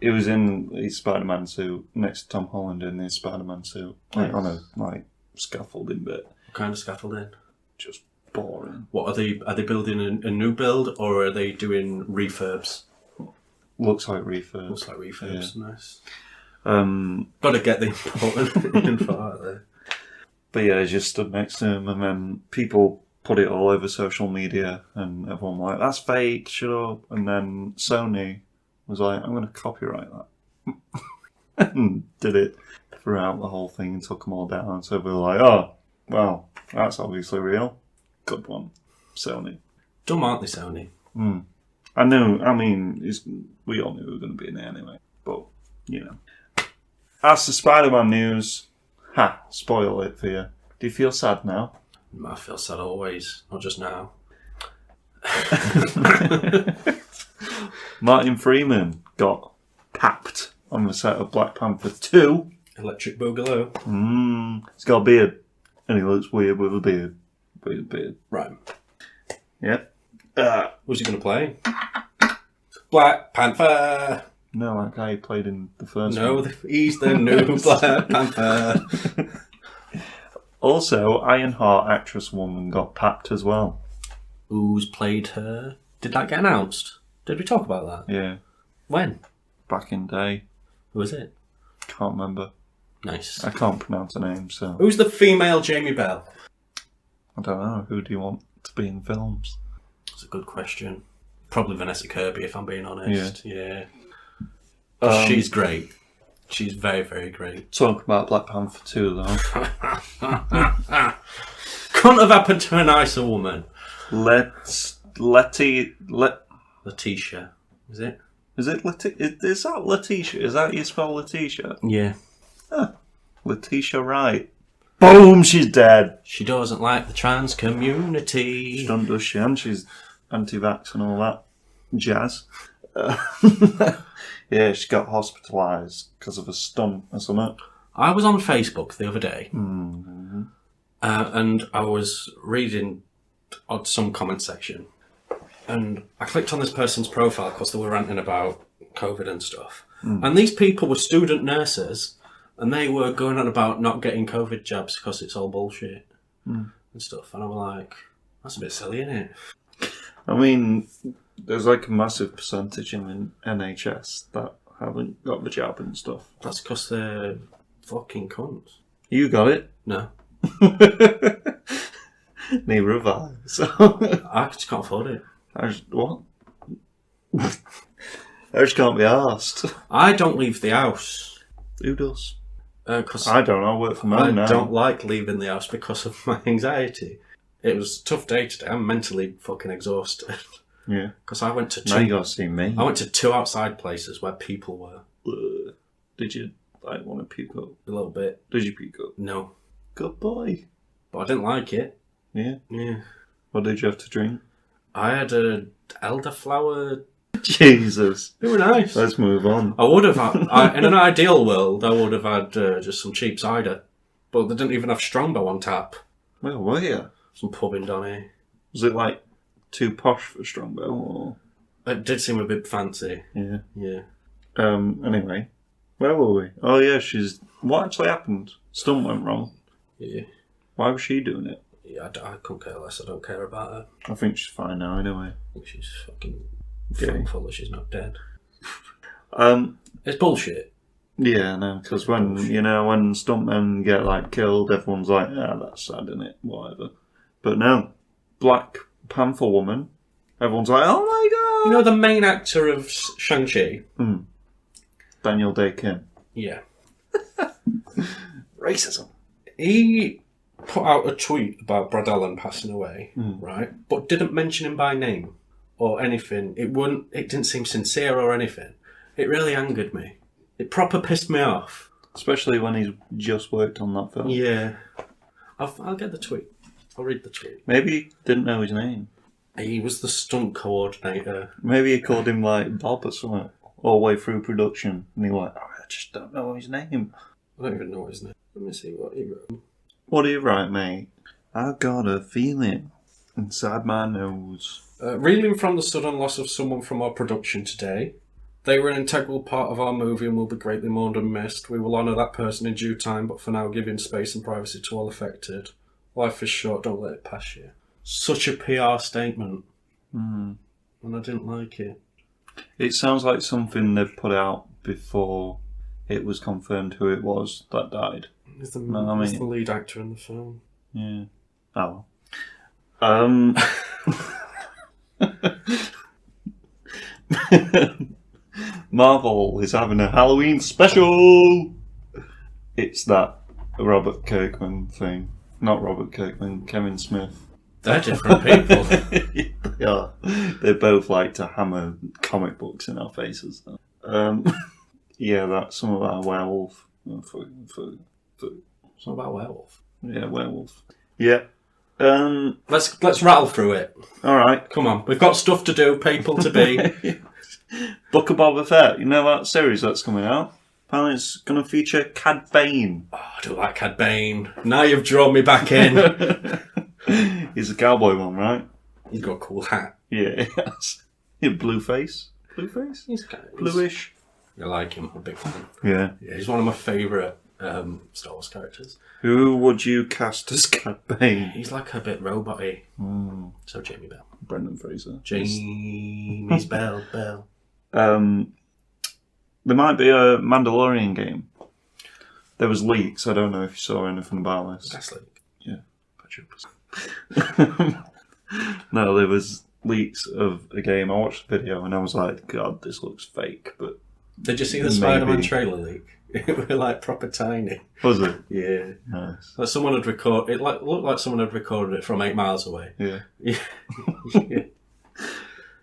He was in his Spider-Man suit next to Tom Holland in his Spider-Man suit. Like, on a scaffolding bit. What kind of scaffolding? Just boring. What are they building a new build or are they doing refurbs? Looks like refurbs. Looks like refurbs, Yeah. Nice. Got to get the important info out there. But yeah, he just stood next to him, and then people put it all over social media, and everyone was like, "That's fake, shut up!" And then Sony was like, "I'm going to copyright that," and did it throughout the whole thing and took them all down. So we were like, "Oh, well, that's obviously real. Good one, Sony." Dumb, aren't they, Sony? I know. I mean, we all knew we were going to be in it anyway, but As the Spider-Man news, spoil it for you. Do you feel sad now? I feel sad always, not just now. Martin Freeman got papped on the set of Black Panther 2. Electric Boogaloo. He's got a beard, and he looks weird with a beard. Weird beard. Right. Yep. Who's he going to play? Black Panther. No, that guy who played in the first one. No, he's the new Black Panther. Also, Ironheart actress woman got papped as well. Who's played her? Did that get announced? Did we talk about that? Yeah. When? Back in day. Who was it? Can't remember. Nice. I can't pronounce her name, so... Who's the female Jamie Bell? I don't know. Who do you want to be in films? That's a good question. Probably Vanessa Kirby, if I'm being honest. Yeah. She's great. She's very, very great. Talk about Black Panther 2, though. Couldn't have happened to a nicer woman. Letitia. Letitia. Is it? Is it Is that Letitia? Is that how you spell Letitia? Yeah. Letitia Wright. Boom, she's dead. She doesn't like the trans community. She don't, does she? And she's anti-vax and all that jazz. Yeah, she got hospitalised because of a stunt or something. I was on Facebook the other day, and I was reading some comment section, and I clicked on this person's profile because they were ranting about COVID and stuff. And these people were student nurses, and they were going on about not getting COVID jabs because it's all bullshit and stuff. And I'm like, that's a bit silly, isn't it? I mean, there's like a massive percentage in the NHS that haven't got the jab and stuff. That's because they're fucking cunts. You got it? No. Neither have I. So I just can't afford it. what? I just can't be arsed. I don't leave the house. Who does? Because I don't. I work from home now. I don't like leaving the house because of my anxiety. It was a tough day today. I'm mentally fucking exhausted. Yeah. Because I went to Now you gotta see me. I went to 2 outside places where people were. Did you want to puke up? A little bit. Did you puke up? No. Good boy. But I didn't like it. Yeah. Yeah. What did you have to drink? I had a elderflower. Jesus. They were nice. Let's move on. I would have had, in an ideal world, I would have had just some cheap cider. But they didn't even have Strongbow on tap. Where were you? Some pub in Donny. Was it like too posh for Strongbow? Or? It did seem a bit fancy. Yeah. Yeah. Anyway, where were we? Oh yeah, what actually happened? Stunt went wrong. Yeah. Why was she doing it? Yeah, I couldn't care less. I don't care about her. I think she's fine now anyway. I think she's fucking Okay. thankful that she's not dead. Um, It's bullshit. yeah, no, because when stuntmen get like killed, everyone's like, "Ah, that's sad, isn't it? Whatever." But no, Black Panther woman, everyone's like, "Oh my god!" You know the main actor of Shang-Chi? Daniel Day-Kim. Yeah. Racism. He put out a tweet about Brad Allen passing away, right? But didn't mention him by name or anything. It didn't seem sincere or anything. It really angered me. It proper pissed me off. Especially when he's just worked on that film. Yeah. I'll get the tweet. I'll read the tweet. Maybe he didn't know his name. He was the stunt coordinator. Maybe he called him like Bob or something all the way through production. And he was like, I just don't know his name. I don't even know his name. Let me see what he wrote. What do you write, mate? I've got a feeling inside my nose. Reeling from the sudden loss of someone from our production today. They were an integral part of our movie and will be greatly mourned and missed. We will honour that person in due time, but for now giving space and privacy to all affected. Life is short, don't let it pass you. Such a PR statement. And I didn't like it. It sounds like something they've put out before it was confirmed who it was that died. He's the, No, he's the lead actor in the film. Yeah. Oh well. Marvel is having a Halloween special. It's that Robert Kirkman thing. Not Robert Kirkman, Kevin Smith. They're different people. They are. They both like to hammer comic books in our faces. Yeah, that's some of our werewolf. It's not about werewolf. Yeah, werewolf. Yeah. Let's rattle through it. All right. Come on, we've got stuff to do, people to be. Book of Boba Fett. You know that series that's coming out? Apparently it's going to feature Cad Bane. Oh, I do like Cad Bane. Now you've drawn me back in. He's a cowboy one, right? He's got a cool hat. Yeah, he has. Yeah, blue face. Blue face? He's kind of Bluish. I like him. I'm a big fan. Yeah. Yeah, he's one of my favourite Star Wars characters. Who would you cast as Cad Bane? He's like a bit robot-y. So Jamie Bell. Brendan Fraser. Jamie's Bell. There might be a Mandalorian game. There was leaks. I don't know if you saw anything about this. That's like... Yeah. No, there was leaks of a game. I watched the video and I was like, God, this looks fake. But did you see the Spiderman trailer leak? It was like proper tiny. Was it? Yeah. Nice. Like someone had recorded. It looked like someone had recorded it from 8 miles away. Yeah. Yeah.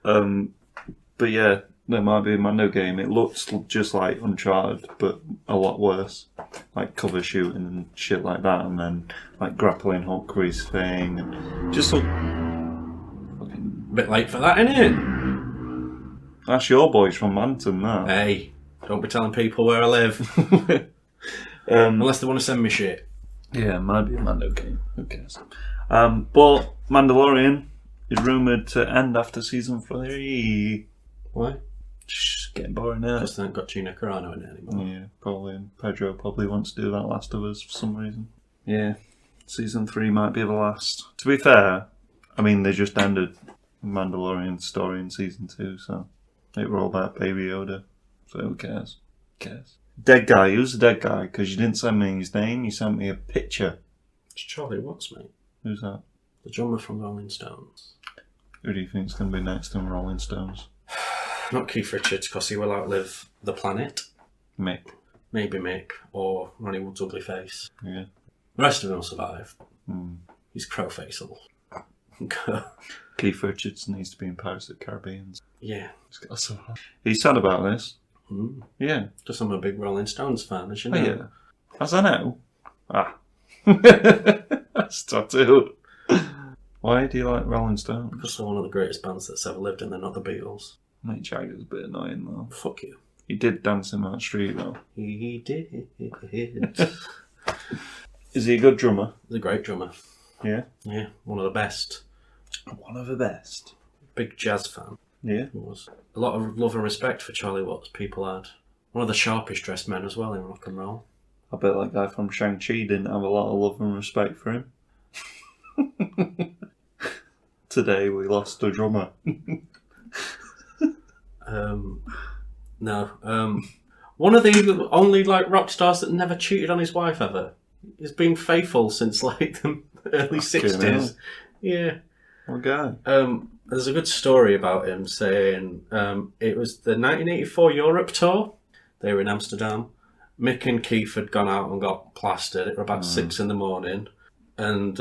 But yeah, there might be a Mando game. It looks just like Uncharted, but a lot worse. Like cover shooting and shit like that, and then like grappling hook with his thing, and just look fucking. A bit late for that, innit? That's your boys from Manton, that. Hey, don't be telling people where I live. Unless they want to send me shit. Yeah, it might be a Mando game. Who cares? But Mandalorian is rumoured to end after season 3. Why? Just getting boring now. Because they haven't got Gina Carano in it anymore. Yeah, probably. And Pedro probably wants to do that Last of Us for some reason. Yeah, season 3 might be the last. To be fair, I mean, they just ended Mandalorian story in season 2, so it were all about Baby Yoda. So who cares? Who cares? Dead guy. Who's the dead guy? Because you didn't send me his name, you sent me a picture. It's Charlie Watts, mate. Who's that? The drummer from Rolling Stones. Who do you think's going to be next in Rolling Stones? Not Keith Richards, because he will outlive the planet. Mick. Maybe Mick, or Ronnie Wood's ugly face. Yeah. The rest of them will survive. Mm. He's Crowfaceable. Keith Richards needs to be in Pirates of the Caribbean. Yeah. He's sad about this. Mm. Yeah. Just I'm a big Rolling Stones fan, as you Oh, know. yeah. As I know. Ah. That's tattoo. Why do you like Rolling Stones? Because they're one of the greatest bands that's ever lived and they're not the Beatles. Mick Jagger's a bit annoying, though. Fuck you. He did dance in that street, though. He did. Is he a good drummer? He's a great drummer. Yeah. Yeah, one of the best. One of the best. Big jazz fan. Yeah. He was. A lot of love and respect for Charlie Watts people had. One of the sharpest dressed men as well in rock and roll. I bet that guy from Shang-Chi didn't have a lot of love and respect for him. Today we lost a drummer. No. One of the only rock stars that never cheated on his wife ever. He's been faithful since the early 60s. Yeah. What guy? There's a good story about him saying it was the 1984 Europe tour. They were in Amsterdam. Mick and Keith had gone out and got plastered. It was about 6 a.m. And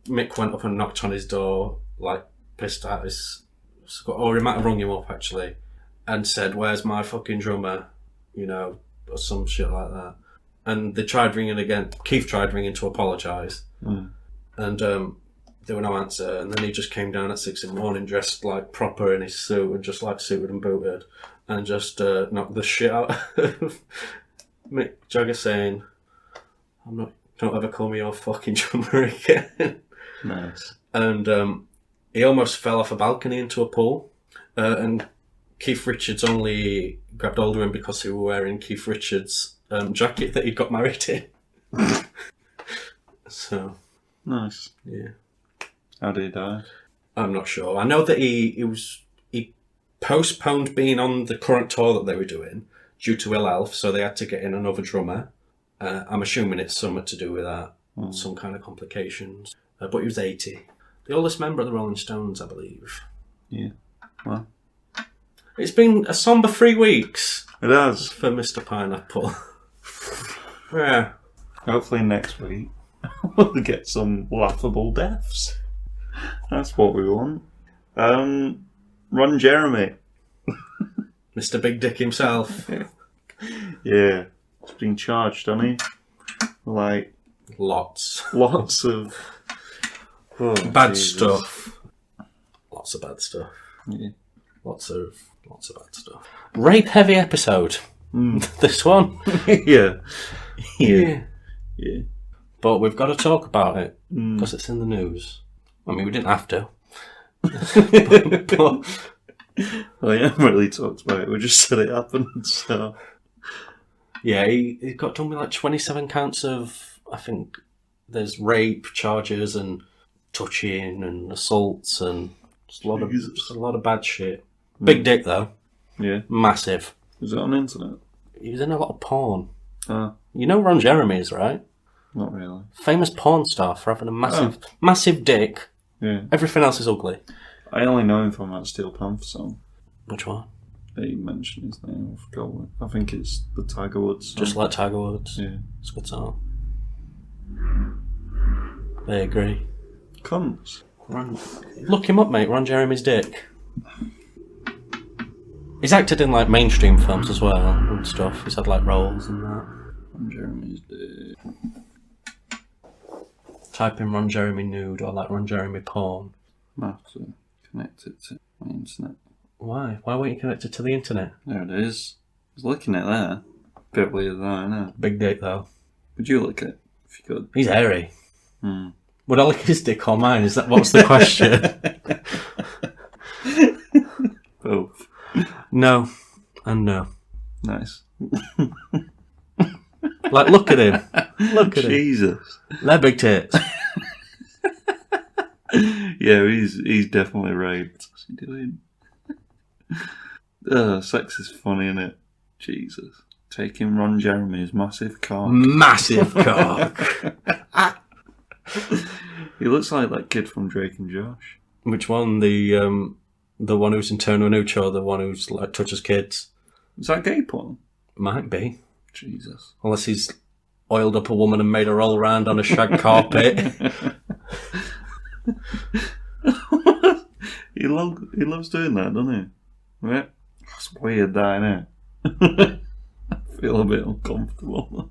Mick went up and knocked on his door, pissed at his... Or he might have rung him up, actually, and said, "Where's my fucking drummer?" Or some shit like that. And they tried ringing again. Keith tried ringing to apologise. And there were no answer. And then he just came down at 6 a.m, dressed proper in his suit and just suited and booted, and just knocked the shit out of Mick Jagger, saying, don't ever call me your fucking drummer again. Nice. And he almost fell off a balcony into a pool. And Keith Richards only grabbed hold of him because he was wearing Keith Richards' jacket that he got married in. So. Nice. Yeah. How did he die? I'm not sure. I know that he postponed being on the current tour that they were doing due to ill health, so they had to get in another drummer. I'm assuming it's something to do with that, some kind of complications. But he was 80. The oldest member of the Rolling Stones, I believe. Yeah. Well. It's been a somber 3 weeks. It has. For Mr. Pineapple. Yeah. Hopefully next week we'll get some laughable deaths. That's what we want. Ron Jeremy. Mr. Big Dick himself. Yeah. He's been charged, hasn't he? Lots of bad stuff. Lots of bad stuff. Yeah. Lots of bad stuff. Rape heavy episode. This one. Yeah. But we've got to talk about it because it's in the news. I mean, we didn't have to. but, Well, I haven't really talked about it. We just said it happened. So yeah, he got done with 27 counts of, I think there's rape charges and touching and assaults and just a lot of bad shit. Big dick though. Yeah. Massive. Was it on the internet? He was in a lot of porn. Ah. You know Ron Jeremy's, right? Not really. Famous porn star for having a massive dick. Yeah. Everything else is ugly. I only know him from that Steel Panther song. Which one? He mentioned his name. I forgot what. I think it's the Tiger Woods song. Just like Tiger Woods. Yeah. It's a good song. I agree. Cunts. Look him up, mate. Ron Jeremy's dick. He's acted in mainstream films as well and stuff. He's had roles and that. Ron Jeremy's dick. Type in Ron Jeremy nude or Ron Jeremy porn. I have to connect it to my internet. Why? Why weren't you connected to the internet? There it is. I was looking at that. Bit weird though, isn't it? Big dick though. Would you look at it if you could? He's hairy. Would I lick his dick or mine? What's the question? Both. No. And no. Nice. Look at him. Look at him. Jesus. They're big tits. Yeah, he's definitely raped. What's he doing? Sex is funny, isn't it? Jesus. Taking Ron Jeremy's massive cock. Massive cock. He looks like that kid from Drake and Josh. Which one? The The one who's in Turner and Hooch, or the one who's like touches kids? Is that gay porn? Might be. Jesus. Unless he's oiled up a woman and made her roll around on a shag carpet. He loves doing that, doesn't he? Yeah. That's weird, that, innit? I feel a bit uncomfortable.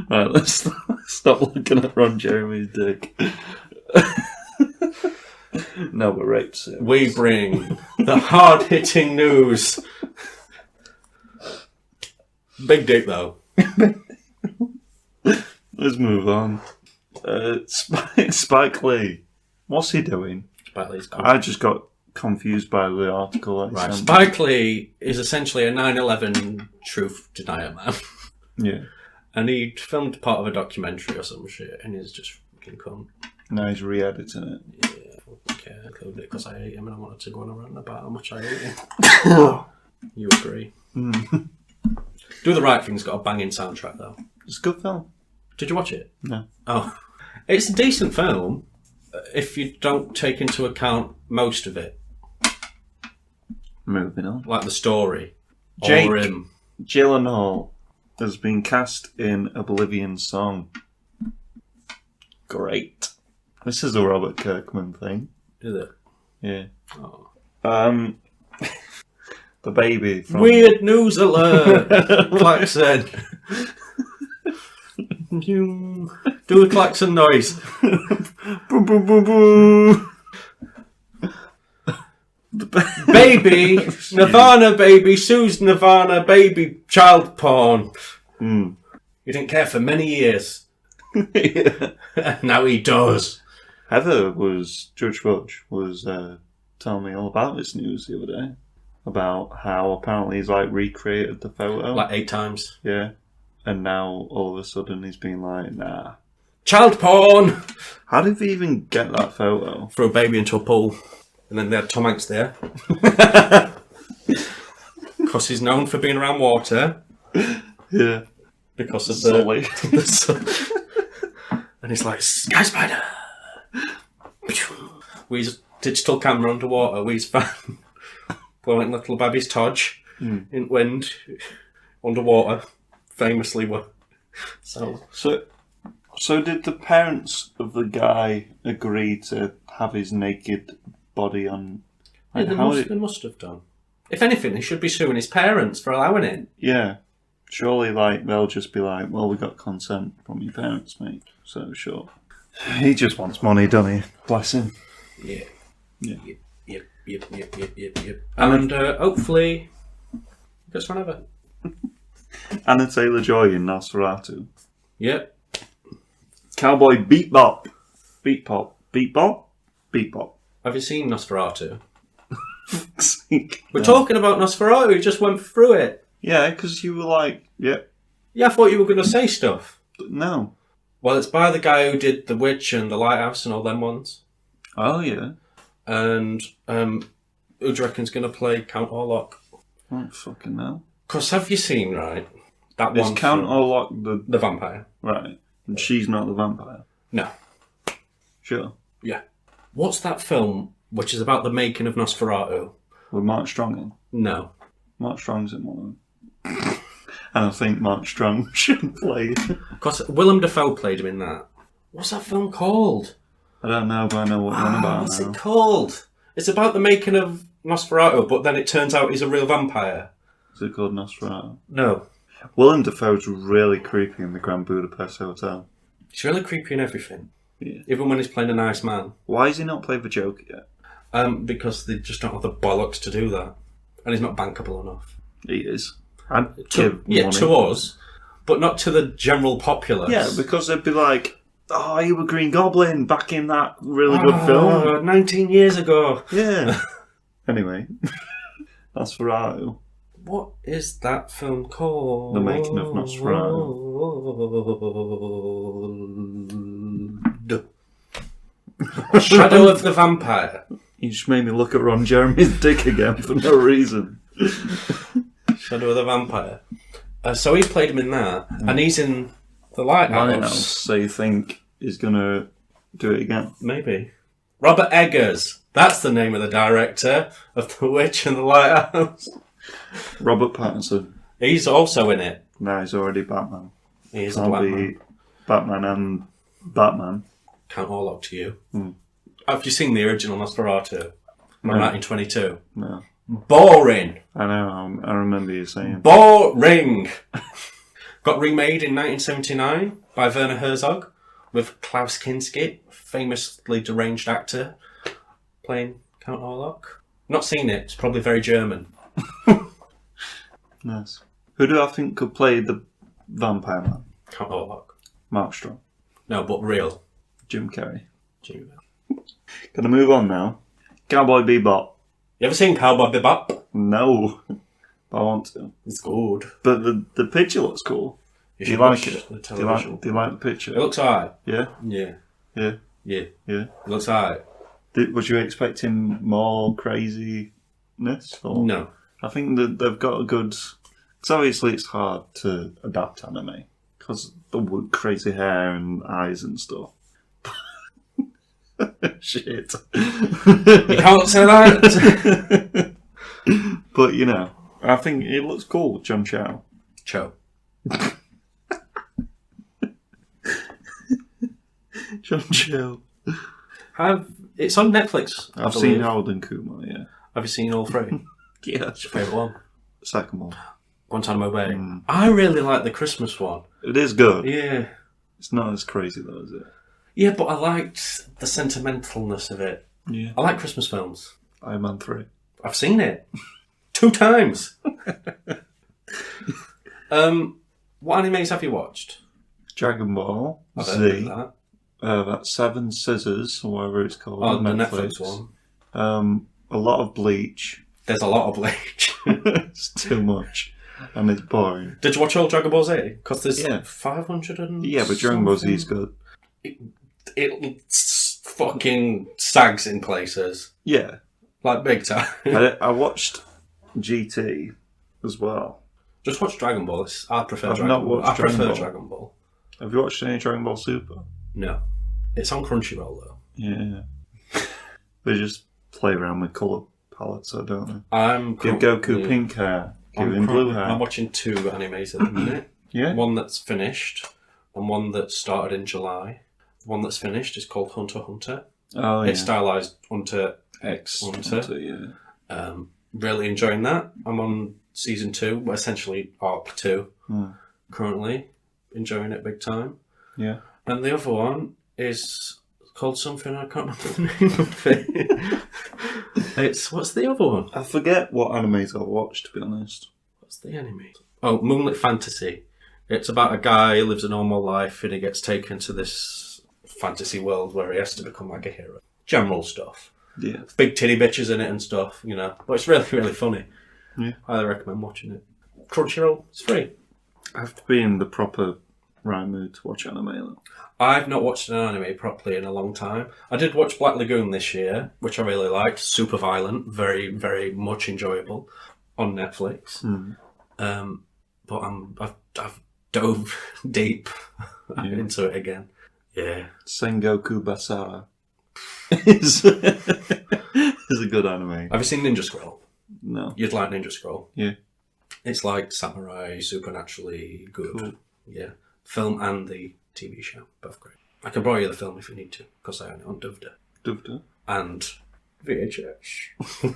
Right, let's stop looking at Ron Jeremy's dick. No, but rape serious. We bring the hard-hitting news. Big dick, though. Let's move on. Spike Lee. What's he doing? Spike Lee's cool. I just got confused by the article. Right, Spike Lee is essentially a 9/11 truth denier man. Yeah. And he filmed part of a documentary or some shit, and he's just fucking cunt. Now he's re-editing it. Yeah, okay, I included it because I hate him and I wanted to go on a rant about how much I hate him. You agree? Do the Right Thing's got a banging soundtrack, though. It's a good film. Did you watch it? No. Oh. It's a decent film if you don't take into account most of it. Moving on. Like the story. Jake Or him. Gyllenhaal has been cast in Oblivion Song. Great. This is a Robert Kirkman thing. Is it? Yeah. Oh. The baby from... Weird news alert! Klaxon. Do a klaxon noise. Boom, boom, boom, boom. Baby, Nirvana baby, Sue's Nirvana baby, child porn. You didn't care for many years. Yeah. Now he does. Judge Fudge was telling me all about this news the other day. About how apparently he's like recreated the photo. Like 8 times. Yeah. And now all of a sudden he's been like, nah. Child porn! How did they even get that photo? Throw a baby into a pool. And then they had Tom Hanks there. Because he's known for being around water. Yeah. Because of Sully. the sun. And he's like, Sky Spider! With his digital camera underwater, with his fan. Blowing little baby's Todge in wind, underwater, famously were. So did the parents of the guy agree to have his naked body on? yeah, they must have done. If anything, they should be suing his parents for allowing it. Yeah, surely like they'll just be like, well, we got consent from your parents, mate. So sure, he just wants money, doesn't he? Bless him. Yeah. Yeah. Yep. And hopefully, gets one ever. Anna Taylor-Joy in Nosferatu. Yep. Cowboy Bebop. Bebop. Have you seen Nosferatu? We're We're talking about Nosferatu. We just went through it. Yeah, because you were like, yeah. Yeah, I thought you were going to say stuff. No. Well, it's by the guy who did The Witch and The Lighthouse and all them ones. Oh, yeah. And who do you reckon's going to play Count Orlok? Oh, fucking hell. Because have you seen, right, that Is one Count from Orlok the vampire? Right. And she's not the vampire. No. Sure. Yeah. What's that film which is about the making of Nosferatu? With Mark Strong in. No. Mark Strong's in one of them. And I think Mark Strong should play. Because Willem Dafoe played him in that. What's that film called? I don't know, but I know what you're on about What's now. it called? It's about the making of Nosferatu, but then it turns out he's a real vampire. Is it called Nosferatu? No. Willem Dafoe's really creepy in the Grand Budapest Hotel. He's really creepy in everything. Yeah. Even when he's playing a nice man. Why has he not played the Joker yet? Because they just don't have the bollocks to do that. And he's not bankable enough. He is. I'd To, give money. to us, but not to the general populace. Yeah, because they'd be like, oh, you were Green Goblin back in that really good film. 19 years ago. Yeah. Anyway, Nosferatu. What is that film called? The Making of Nosferatu. Shadow of the Vampire. You just made me look at Ron Jeremy's dick again for no reason. Shadow of the Vampire. So he played him in that, and he's in The Lighthouse. So you think he's going to do it again? Maybe. Robert Eggers. That's the name of the director of The Witch and the Lighthouse. Robert Pattinson. He's also in it. No, he's already Batman. He is Can't a black be man. Batman and Batman. Count Orlok to you. Hmm. Have you seen the original Nosferatu from 1922? No. Boring. I know, I remember you saying. Boring. Got remade in 1979 by Werner Herzog with Klaus Kinski, famously deranged actor, playing Count Orlok. Not seen it. It's probably very German. Nice. Who do I think could play the vampire man? Count Orlok. Mark Strong. No, but real. Jim Carrey. Jim. Can I move on now? Cowboy Bebop. You ever seen Cowboy Bebop? No. But I want to. It's good. But the picture looks cool. You Do you should like watch it? the Do you like, television. do you like the picture? It looks alright. Yeah? Yeah. Yeah? Yeah. Yeah? It looks alright. Was you expecting more craziness? Or? No. I think that they've got a good... Because obviously it's hard to adapt anime. Because the crazy hair and eyes and stuff. Shit. You can't say that. But, you know, I think it looks cool, John Chow. Cho. John Chow. It's on Netflix. I I've believe. seen Harold and Kumar, yeah. Have you seen all three? Yeah. What's your favourite one? Second one. Guantanamo Bay. I really like the Christmas one. It is good. Yeah. It's not as crazy though, is it? Yeah, but I liked the sentimentalness of it. Yeah. I like Christmas films. Iron Man 3. I've seen it 2 times. What animes have you watched? Dragon Ball I've heard Z. of that. That Seven Scissors, or whatever it's called. Oh, on the Netflix one. A lot of Bleach. There's a lot of Bleach. It's too much. And it's boring. Did you watch all Dragon Ball Z? Because there's Yeah. 500 and Yeah, but Dragon Ball Z is good. It fucking sags in places. Yeah. Like big time. I watched GT as well. Just watch Dragon Ball. I prefer I've Dragon not Ball. watched I prefer Dragon Ball. Dragon Ball. Have you watched any Dragon Ball Super? No. It's on Crunchyroll though. Yeah. They just play around with colour palettes, I don't know. I'm Give Goku pink hair. Give him blue hair. I'm watching 2 animes at the minute. Yeah? One that's finished and one that started in July. The one that's finished is called Hunter x Hunter. Oh, yeah. It's stylized Hunter X Hunter. yeah. Really enjoying that. I'm on season 2, well, essentially arc 2 currently. Enjoying it big time. Yeah. And the other one is called something I can't remember the name of it. What's the other one? I forget what animes I watched, to be honest. What's the anime? Oh, Moonlit Fantasy. It's about a guy who lives a normal life and he gets taken to this fantasy world where he has to become like a hero. General stuff. Yeah. Big titty bitches in it and stuff, you know. But it's really, really funny. Yeah. Highly recommend watching it. Crunchyroll, it's free. I have to be in the proper right mood to watch anime, though. I've not watched an anime properly in a long time. I did watch Black Lagoon this year, which I really liked. Super violent, very, very much enjoyable on Netflix. But I've dove deep into it again. Yeah. Sengoku Basara is a good anime. Have you seen Ninja Scroll? No. You'd like Ninja Scroll? Yeah. It's like samurai, supernaturally good. Cool. Yeah. Film and the TV show, both great. I can borrow you the film if you need to, because I own it on Dovda. Dovda? And VHS. You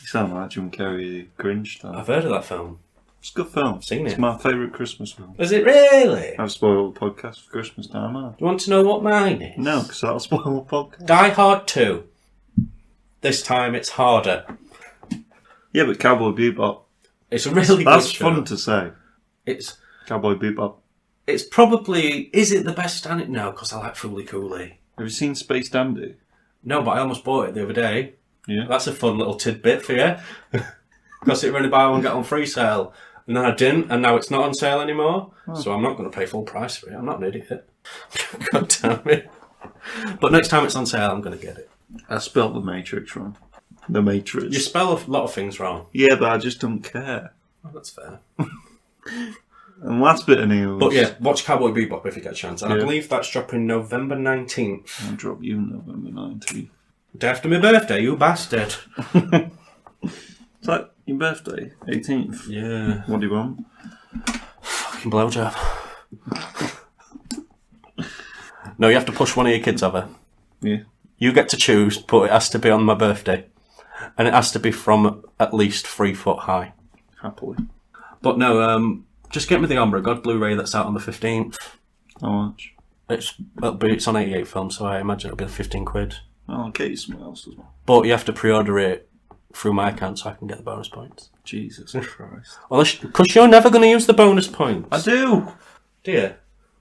sound like Jim Carrey Grinch, though. I've heard of that film. It's a good film. Seen it. It's my favourite Christmas film. Is it really? I've spoiled the podcast for Christmas time, haven't I? Do you want to know what mine is? No, because that'll spoil the podcast. Die Hard 2. This time it's harder. Yeah, but Cowboy Bebop. It's a really good That's show. fun to say. It's Cowboy Bebop. It's probably... Is it the best anime? No, because I like Fooly Cooley. Have you seen Space Dandy? No, but I almost bought it the other day. Yeah. That's a fun little tidbit for you. Because it ran buy one, get on free sale. And then I didn't, and now it's not on sale anymore. So I'm not going to pay full price for it. I'm not an idiot. God damn it. But next time it's on sale, I'm going to get it. I spelt the Matrix wrong. The Matrix. You spell a lot of things wrong. Yeah, but I just don't care. Oh, that's fair. And last bit of news. But yeah, watch Cowboy Bebop if you get a chance. And I Yeah. believe that's dropping November 19th. I'll drop you November 19th. Day after my birthday, you bastard. Is that your birthday? 18th? Yeah. What do you want? Fucking blowjob. No, you have to push one of your kids over. Yeah. You get to choose, but it has to be on my birthday. And it has to be from at least 3 foot high. Happily. But no, just get me the Ombre God Blu-ray that's out on the 15th. How much? It's on 88 film, so I imagine it'll be 15 quid. I'll get you something else as well. But you have to pre-order it through my account so I can get the bonus points. Jesus Christ. Because you're never going to use the bonus points. I do! Do you? What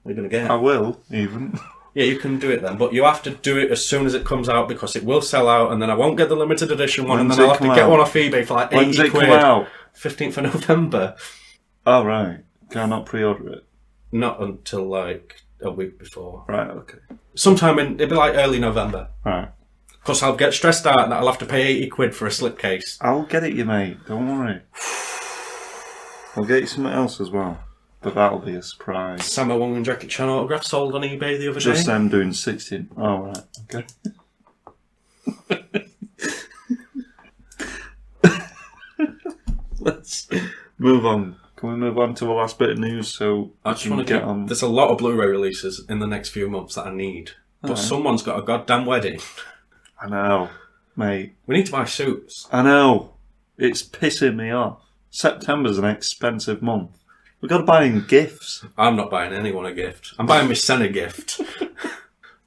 are you going to get? I will, even. Yeah, you can do it then, but you have to do it as soon as it comes out because it will sell out, and then I won't get the limited edition one, and then I'll have to get one off eBay for like 80 When's it quid. come out? 15th of November. Oh, right. Can I not pre-order it? Not until like a week before. Right, okay. Sometime it'll be like early November. Right. Because I'll get stressed out that I'll have to pay 80 quid for a slipcase. I'll get it, you mate. Don't worry. I'll get you something else as well. But that'll be a surprise. Sammo Wong and Jackie Chan autograph sold on eBay the other Just day. them doing 16. Oh, right. Okay. Let's move on. Can we move on to the last bit of news so I we just can want to get on? There's a lot of Blu-ray releases in the next few months that I need. But someone's got a goddamn wedding. I know, mate. We need to buy suits. I know. It's pissing me off. September's an expensive month. We've got to buy him gifts. I'm not buying anyone a gift. I'm buying my son a gift.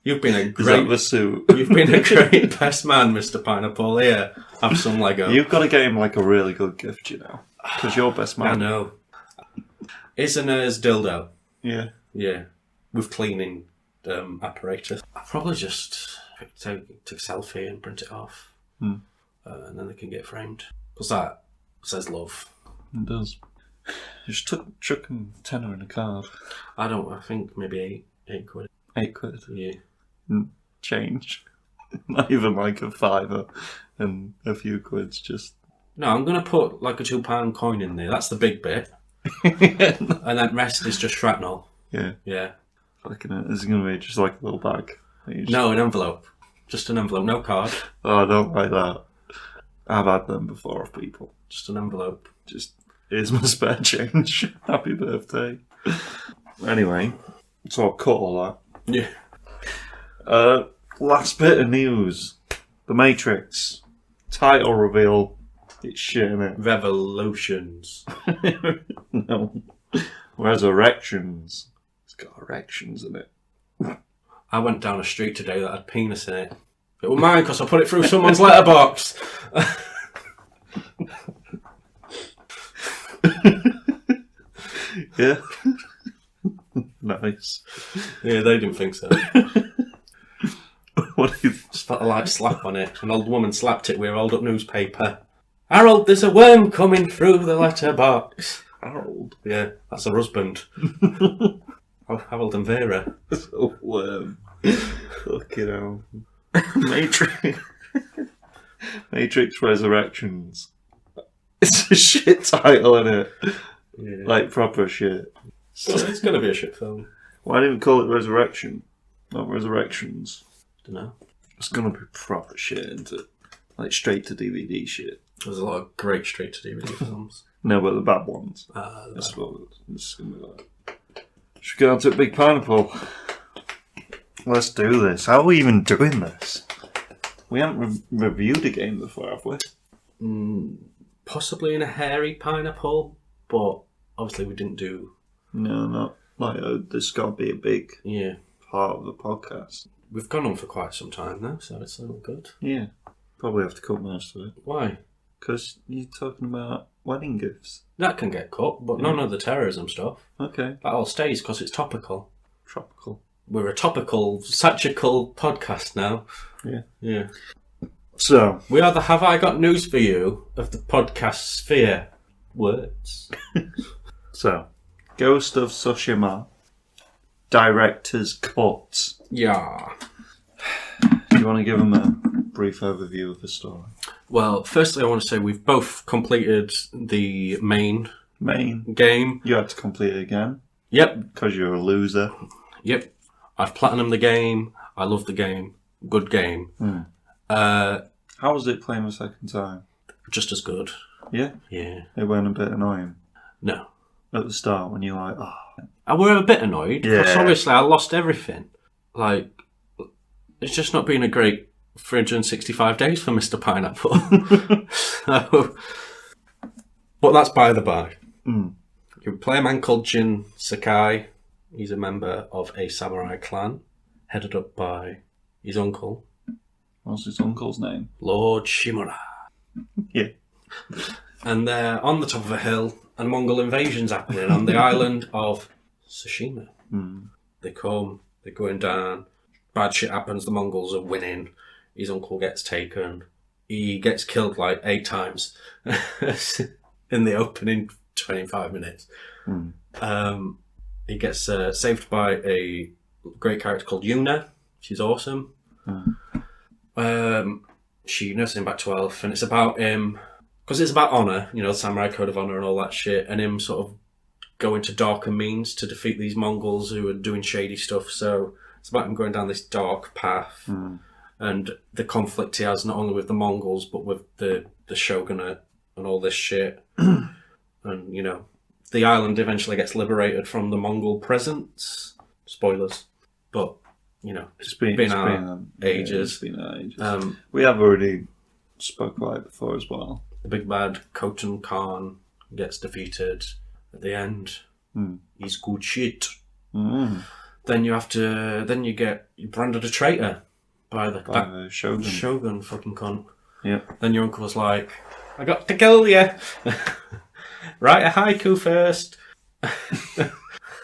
You've been a Is that great... the suit? You've been a great best man, Mr. Pineapple. Here, have some Lego. You've got to get him like a really good gift, you know. Because you're best man. I know. It's a nurse dildo. Yeah. Yeah. With cleaning apparatus. I'll probably just take a selfie and print it off. And then they can get framed. Because that says love. It does. You just chuck him a tenner in a card. I think maybe 8 quid. 8 quid. Yeah. Change. Not even like a fiver and a few quids, just... No, I'm going to put like a £2 coin in there. That's the big bit. And then rest is just shrapnel. Yeah. Yeah. It's going to be just like a little bag. No, an envelope. Just an envelope, no card. Oh, I don't like that. I've had them before of people. Just an envelope. Just, here's my spare change. Happy birthday. Anyway, so I'll cut all that. Yeah. Last bit of news. The Matrix. Title reveal. It's shit, innit? Revolutions. No. Resurrections. It's got erections in it. I went down a street today that had penis in it. It was mine because I put it through someone's letterbox. Yeah. Nice. Yeah, they didn't think so. What do you... Just felt a light slap on it. An old woman slapped it with a rolled up newspaper. Harold, there's a worm coming through the letterbox. Harold? Yeah, that's her husband. Harold and Vera. It's a worm. Fucking hell. Matrix Resurrections. It's a shit title, innit? Yeah. Like proper shit. Well, it's going to be a shit film. Why didn't we call it Resurrection? Not Resurrections. Dunno. It's gonna be proper shit, isn't it? Like straight to DVD shit. There's a lot of great straight to DVD films. No, but the bad ones. The That's bad- what it's gonna be like. Should we go on to Big Pineapple? Let's do this. How are we even doing this? We haven't reviewed a game before, have we? Possibly in a hairy pineapple, but obviously we didn't do... No, not like there's got to be a big Yeah. part of the podcast. We've gone on for quite some time now, so it's all good. Yeah, probably have to cut most of it Why? because you're talking about wedding gifts. That can get cut, but none of the terrorism stuff. Okay, That all stays because it's topical. tropical. We're a topical, satirical podcast now. Yeah. Yeah. So We are the Have I Got News For You of the podcast sphere. Words. Ghost of Tsushima director's cut. Yeah. Do you want to give them a brief overview of the story? Well, firstly I want to say we've both completed the main game. You had to complete it again Yep. because you're a loser. Yep. I've platinumed the game. I love the game. Good game. How was it playing the second time? Just as good. Yeah? Yeah. It went a bit annoying No. at the start when you're like, I were a bit annoyed because Yeah. obviously I lost everything. Like, it's just not been a great 365 days for Mr. Pineapple. So, but that's by the by. Mm. You play a man called Jin Sakai. He's a member of a samurai clan headed up by his uncle, What's his uncle's name? Lord Shimura. Yeah. And they're on the top of a hill, and Mongol invasion's happening on the island of Tsushima. Mm. They come, they're going down, bad shit happens, the Mongols are winning, his uncle gets taken, he gets killed like 8 times in the opening 25 minutes. Mm. He gets saved by a great character called Yuna. She's awesome. She nurses him back to health, and it's about him, because it's about honour, you know, the samurai code of honour and all that shit, and him sort of going to darker means to defeat these Mongols who are doing shady stuff. So it's about him going down this dark path, and the conflict he has not only with the Mongols but with the shogunate and all this shit. And, you know, the island eventually gets liberated from the Mongol presence. Spoilers. But, you know, it's been ages. We have already spoke about it before as well. The big bad Khotan Khan gets defeated at the end. He's good shit. Then you get branded a traitor by the Shogun. Shogun fucking cunt. Yeah. Then your uncle's like, I got to kill you. Write a haiku first.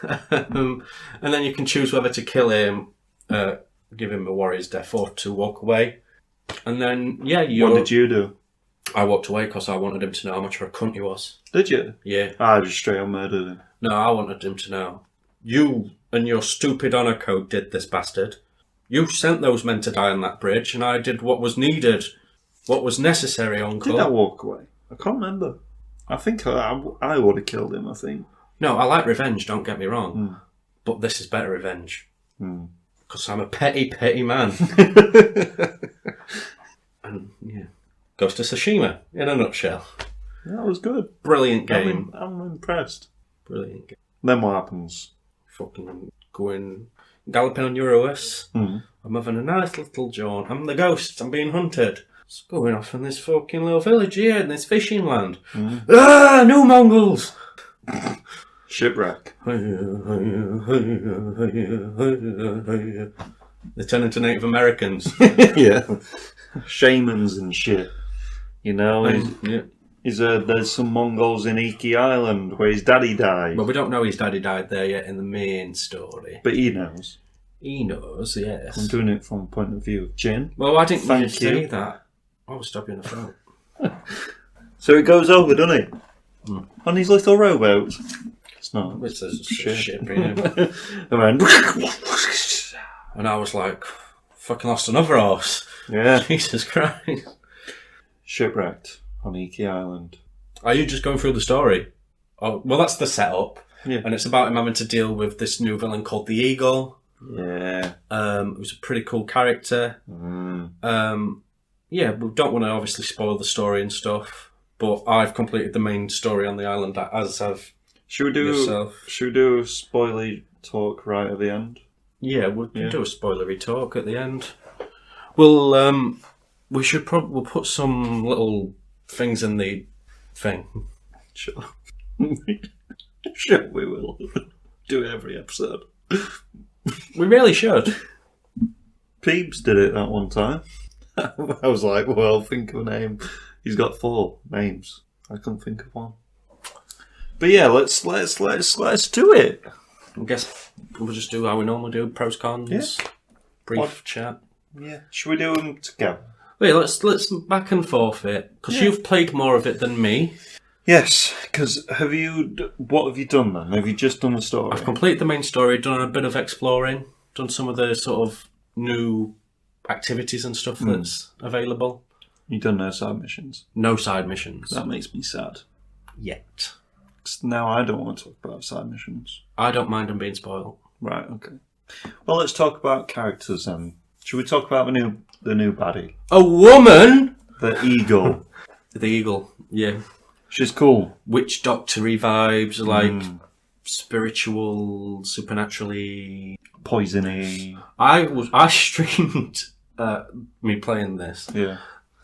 And then you can choose whether to kill him, give him a warrior's death, or to walk away. And then, What did you do? I walked away because I wanted him to know how much of a cunt he was. Did you? Yeah. I just straight up murdered him. No, I wanted him to know. You and your stupid honour code did this, bastard. You sent those men to die on that bridge, and I did what was needed. What was necessary, uncle. Did I walk away? I can't remember. I think I would have killed him, I think. No, I like revenge, don't get me wrong. But this is better revenge. Because I'm a petty, petty man. And, yeah. Goes to Tsushima, in a nutshell. That was good. Brilliant game. I'm impressed. Brilliant game. Then what happens? Fucking going, galloping on your horse. I'm having a nice little jaunt. I'm the ghost. I'm being hunted. It's going off in this fucking little village here, in this fishing land. Ah, new Mongols! Shipwreck. They turn into Native Americans. Yeah. Shamans and shit. You know, there's some Mongols in Iki Island where his daddy died. Well, we don't know his daddy died there yet in the main story. But he knows. He knows, yes. I'm doing it from the point of view of Jin. Well, why didn't you Thank say you. that? I'll stop you in the throat. So it goes over, doesn't it? On these little rowboats. It's not. It's a shit. ship, you know. And then... And I was like, fucking lost another horse. Yeah. Jesus Christ. Shipwrecked on Iki Island. Are you just going through the story? Oh, well, that's the setup. Yeah. And it's about him having to deal with this new villain called the Eagle. Yeah. Who's a pretty cool character. Yeah, we don't want to obviously spoil the story and stuff, but I've completed the main story on the island, as have Should we do yourself. Should we do a spoilery talk right at the end? Yeah, we'll do a spoilery talk at the end. We'll we'll put some little things in the thing. Sure. Sure, we will. Do it every episode. We really should. Peeps did it that one time. I was like, well, think of a name. He's got 4 names. I couldn't think of one. But yeah, let's do it. I guess we'll just do how we normally do, pros, cons, brief chat. Yeah. Should we do them together? Wait, let's back and forth it, because you've played more of it than me. Yes, because what have you done then? Have you just done the story? I've completed the main story, done a bit of exploring, done some of the sort of new activities and stuff that's available. You've done no side missions? No side missions. That makes me sad. Yet. 'Cause now I don't want to talk about side missions. I don't mind them being spoiled. Right, okay. Well, let's talk about characters then. Should we talk about the new baddie? A woman? The Eagle. The Eagle, yeah. She's cool. Witch doctor-y vibes, like spiritual, supernaturally... Poisony. I streamed me playing this. Yeah.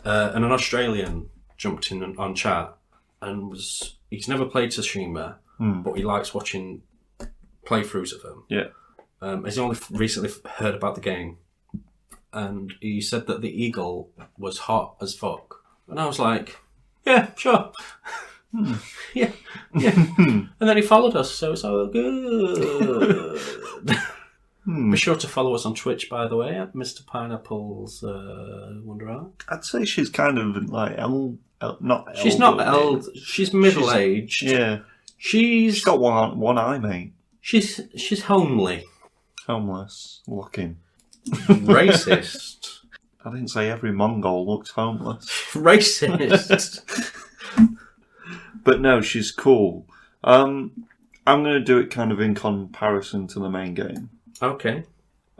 And an Australian jumped in on chat and he's never played Tsushima, but he likes watching playthroughs of them. Yeah. He's only recently heard about the game, and he said that the Eagle was hot as fuck, and I was like, yeah, sure. yeah. And then he followed us, so it's all good. Be sure to follow us on Twitch, by the way, at Mr. Pineapple's wonderhour. I'd say she's kind of like not. She's not old. She's middle aged. Yeah. She's got one eye, mate. She's homely. Homeless looking. Racist. I didn't say every Mongol looks homeless. Racist. But no, she's cool. I'm going to do it kind of in comparison to the main game. Okay.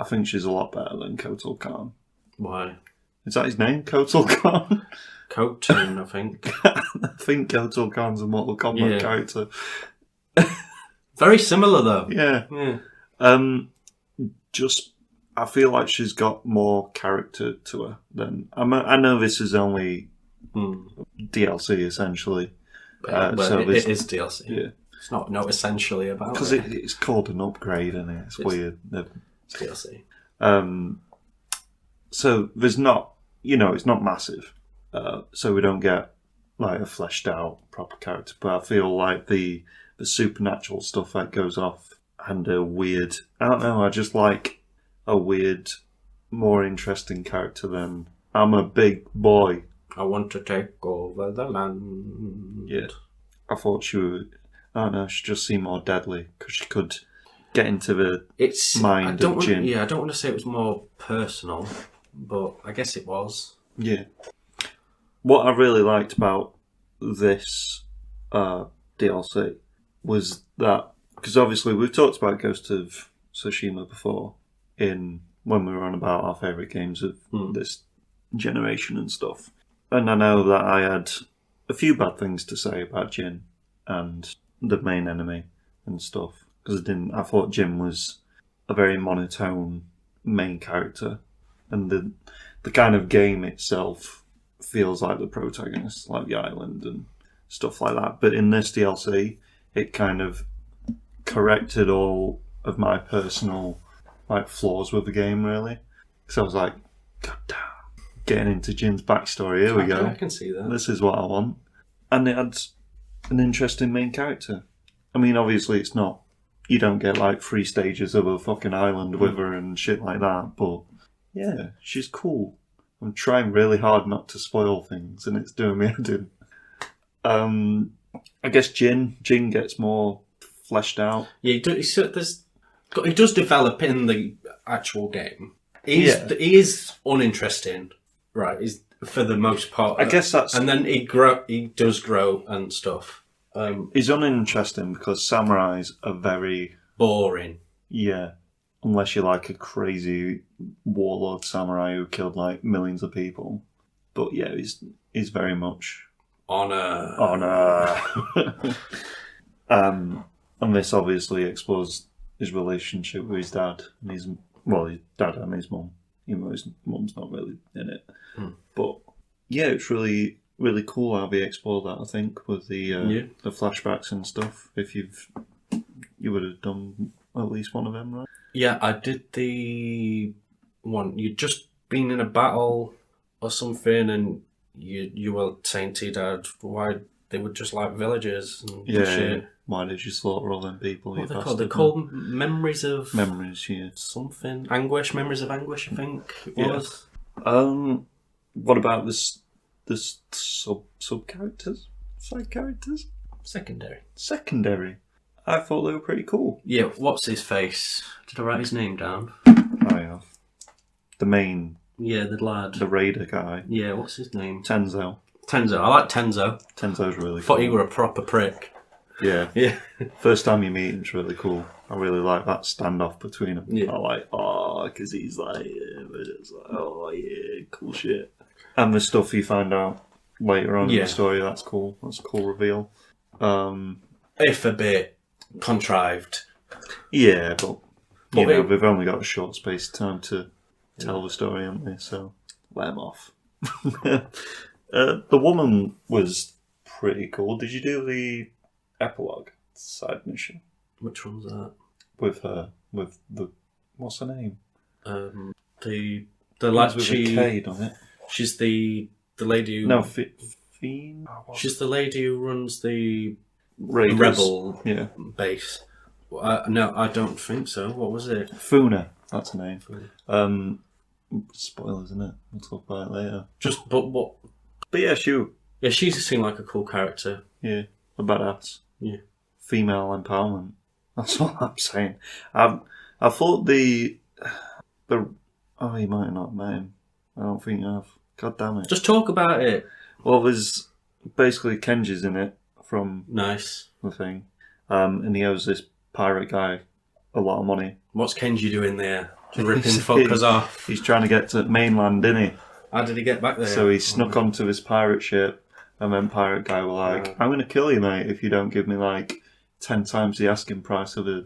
I think she's a lot better than Kotal Khan. Why? Is that his name? Kotal Khan? Kotal, I think. I think Kotal Khan's a Mortal Kombat character. Very similar, though. Yeah. I feel like she's got more character to her than... I know this is only DLC, essentially. So it is DLC. Yeah. It's not essentially about it. Because it's called an upgrade, and it's weird. It's DLC. So there's not... it's not massive. So we don't get like a fleshed out proper character. But I feel like the supernatural stuff that goes off and a weird... I don't know, I just like a weird, more interesting character than I'm a big boy. I want to take over the land. Yeah. I thought she would... I don't know, she just seemed more deadly because she could get into the mind of Jin. I don't want to say it was more personal, but I guess it was. Yeah. What I really liked about this DLC was that, because obviously we've talked about Ghost of Tsushima before when we were on about our favourite games of this generation and stuff. And I know that I had a few bad things to say about Jin and the main enemy and stuff, because I thought Jin was a very monotone main character, and the kind of game itself feels like the protagonist, like the island and stuff like that. But in this DLC, it kind of corrected all of my personal flaws with the game, really. So I was like, God damn, getting into Jin's backstory. Here we go. I can see that. This is what I want. And it had an interesting main character. I mean, obviously it's not... You don't get 3 stages of a fucking island with her and shit like that, but yeah, she's cool. I'm trying really hard not to spoil things, and it's doing me head in. I guess Jin gets more fleshed out. Yeah, he does develop in the actual game. He is uninteresting, right? He's for the most part. I guess that's... And then he does grow and stuff. He's uninteresting because samurais are very... boring. Yeah. Unless you're like a crazy warlord samurai who killed millions of people. But yeah, he's very much... Honor. And this obviously explores his relationship with his dad. And his dad and his mum. Even though his mum's not really in it. But yeah, it's really, really cool how they explore that, I think, with the flashbacks and stuff. If you would have done at least one of them, right? Yeah, I did the one. You'd just been in a battle or something, and you were saying to your dad why they were just like villagers and shit. Yeah. Why did you slaughter all them people? What are they called? They're called memories, yeah. Something. Memories of anguish, I think it was. What about this sub characters? Side characters? Secondary. I thought they were pretty cool. Yeah, what's his face? Did I write his name down? I have. The main... Yeah, the lad. The raider guy. Yeah, what's his name? Tenzo. I like Tenzo. Tenzo's really cool. Thought he were a proper prick. Yeah. Yeah. First time you meet him's really cool. I really like that standoff between them. Yeah. I like, because he's like, but it's like, oh yeah, cool shit. And the stuff you find out later on in the story, that's cool. That's a cool reveal. If a bit contrived. Yeah, but we've only got a short space of time to tell the story, haven't we? So let him off. The woman was pretty cool. Did you do the epilogue side mission? Which one's that? With her, with the what's her name? The lad with a K on it. She's the lady who Fiend. She's the lady who runs the Raiders. rebel base. No, I don't think so. What was it? Funa. That's her name. Spoilers, isn't it? We'll talk about it later. But what? But yeah, she seemed like a cool character. Yeah, a badass. Yeah, female empowerment. That's what I'm saying. I thought the oh, you might not have met him. I don't think you have. God damn it! Just talk about it. Well, there's basically Kenji's in it from Nice the thing, and he owes this pirate guy a lot of money. What's Kenji doing there? Just ripping fuckers off. He's trying to get to mainland, isn't he? How did he get back there? So he snuck onto his pirate ship, and then pirate guy were like, "I'm going to kill you, mate, if you don't give me like 10 times the asking price of a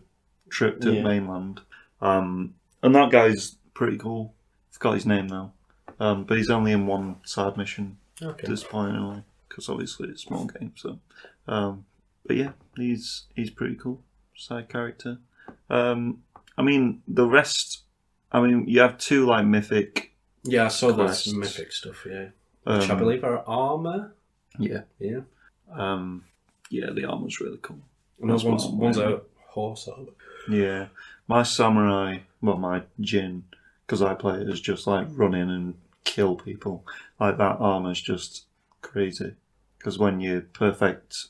trip to mainland." And that guy's pretty cool. Forgot his name now, but he's only in one side mission at this point anyway, because obviously it's a small game. So, but yeah, he's pretty cool side character. I mean, the rest. I mean, you have two like mythic. Yeah, I saw quests. the mythic stuff. Yeah, which I believe are armor. Yeah. Yeah, the armor's really cool. And one's a horse armor. Yeah, my samurai, well, my Jin, because I play it as just like run in and kill people. Like that armor's just crazy. Because when you perfect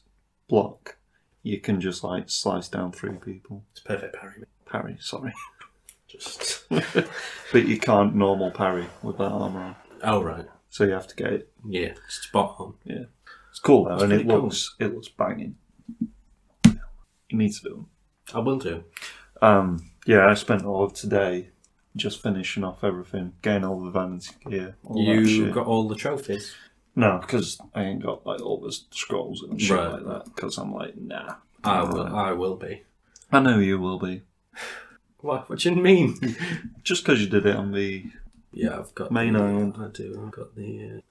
block, you can just like slice down 3 people. It's perfect parry. Parry, sorry. Just. But you can't normal parry with that armor on. Oh right. So you have to get it. Yeah, spot on. Yeah, it's cool though, and it cool. looks banging. You need to do them. I will do. Yeah, I spent all of today just finishing off everything, getting all the vanity gear. You got all the trophies? No, because I ain't got like all the scrolls and shit Right. like that. Because I'm like, nah. I will be. I know you will be. What do you mean? Just because you did it on the Yeah, I've got main island. I do. I've got the.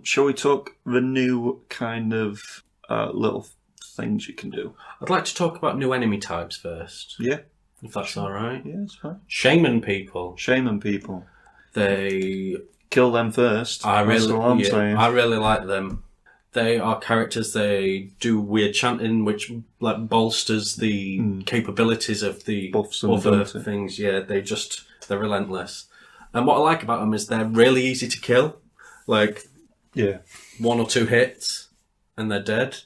Shall we talk the new kind of little things you can do? I'd like to talk about new enemy types first. Yeah. If that's all right. Yeah, it's fine. Shaman people. Shaman people. They Kill them first. That's all I'm saying. I really like them. They are characters. They do weird chanting, which like bolsters the capabilities of the Buffs and other ability. things. Yeah, they're relentless. And what I like about them is they're really easy to kill. Like, 1 or 2 hits and they're dead,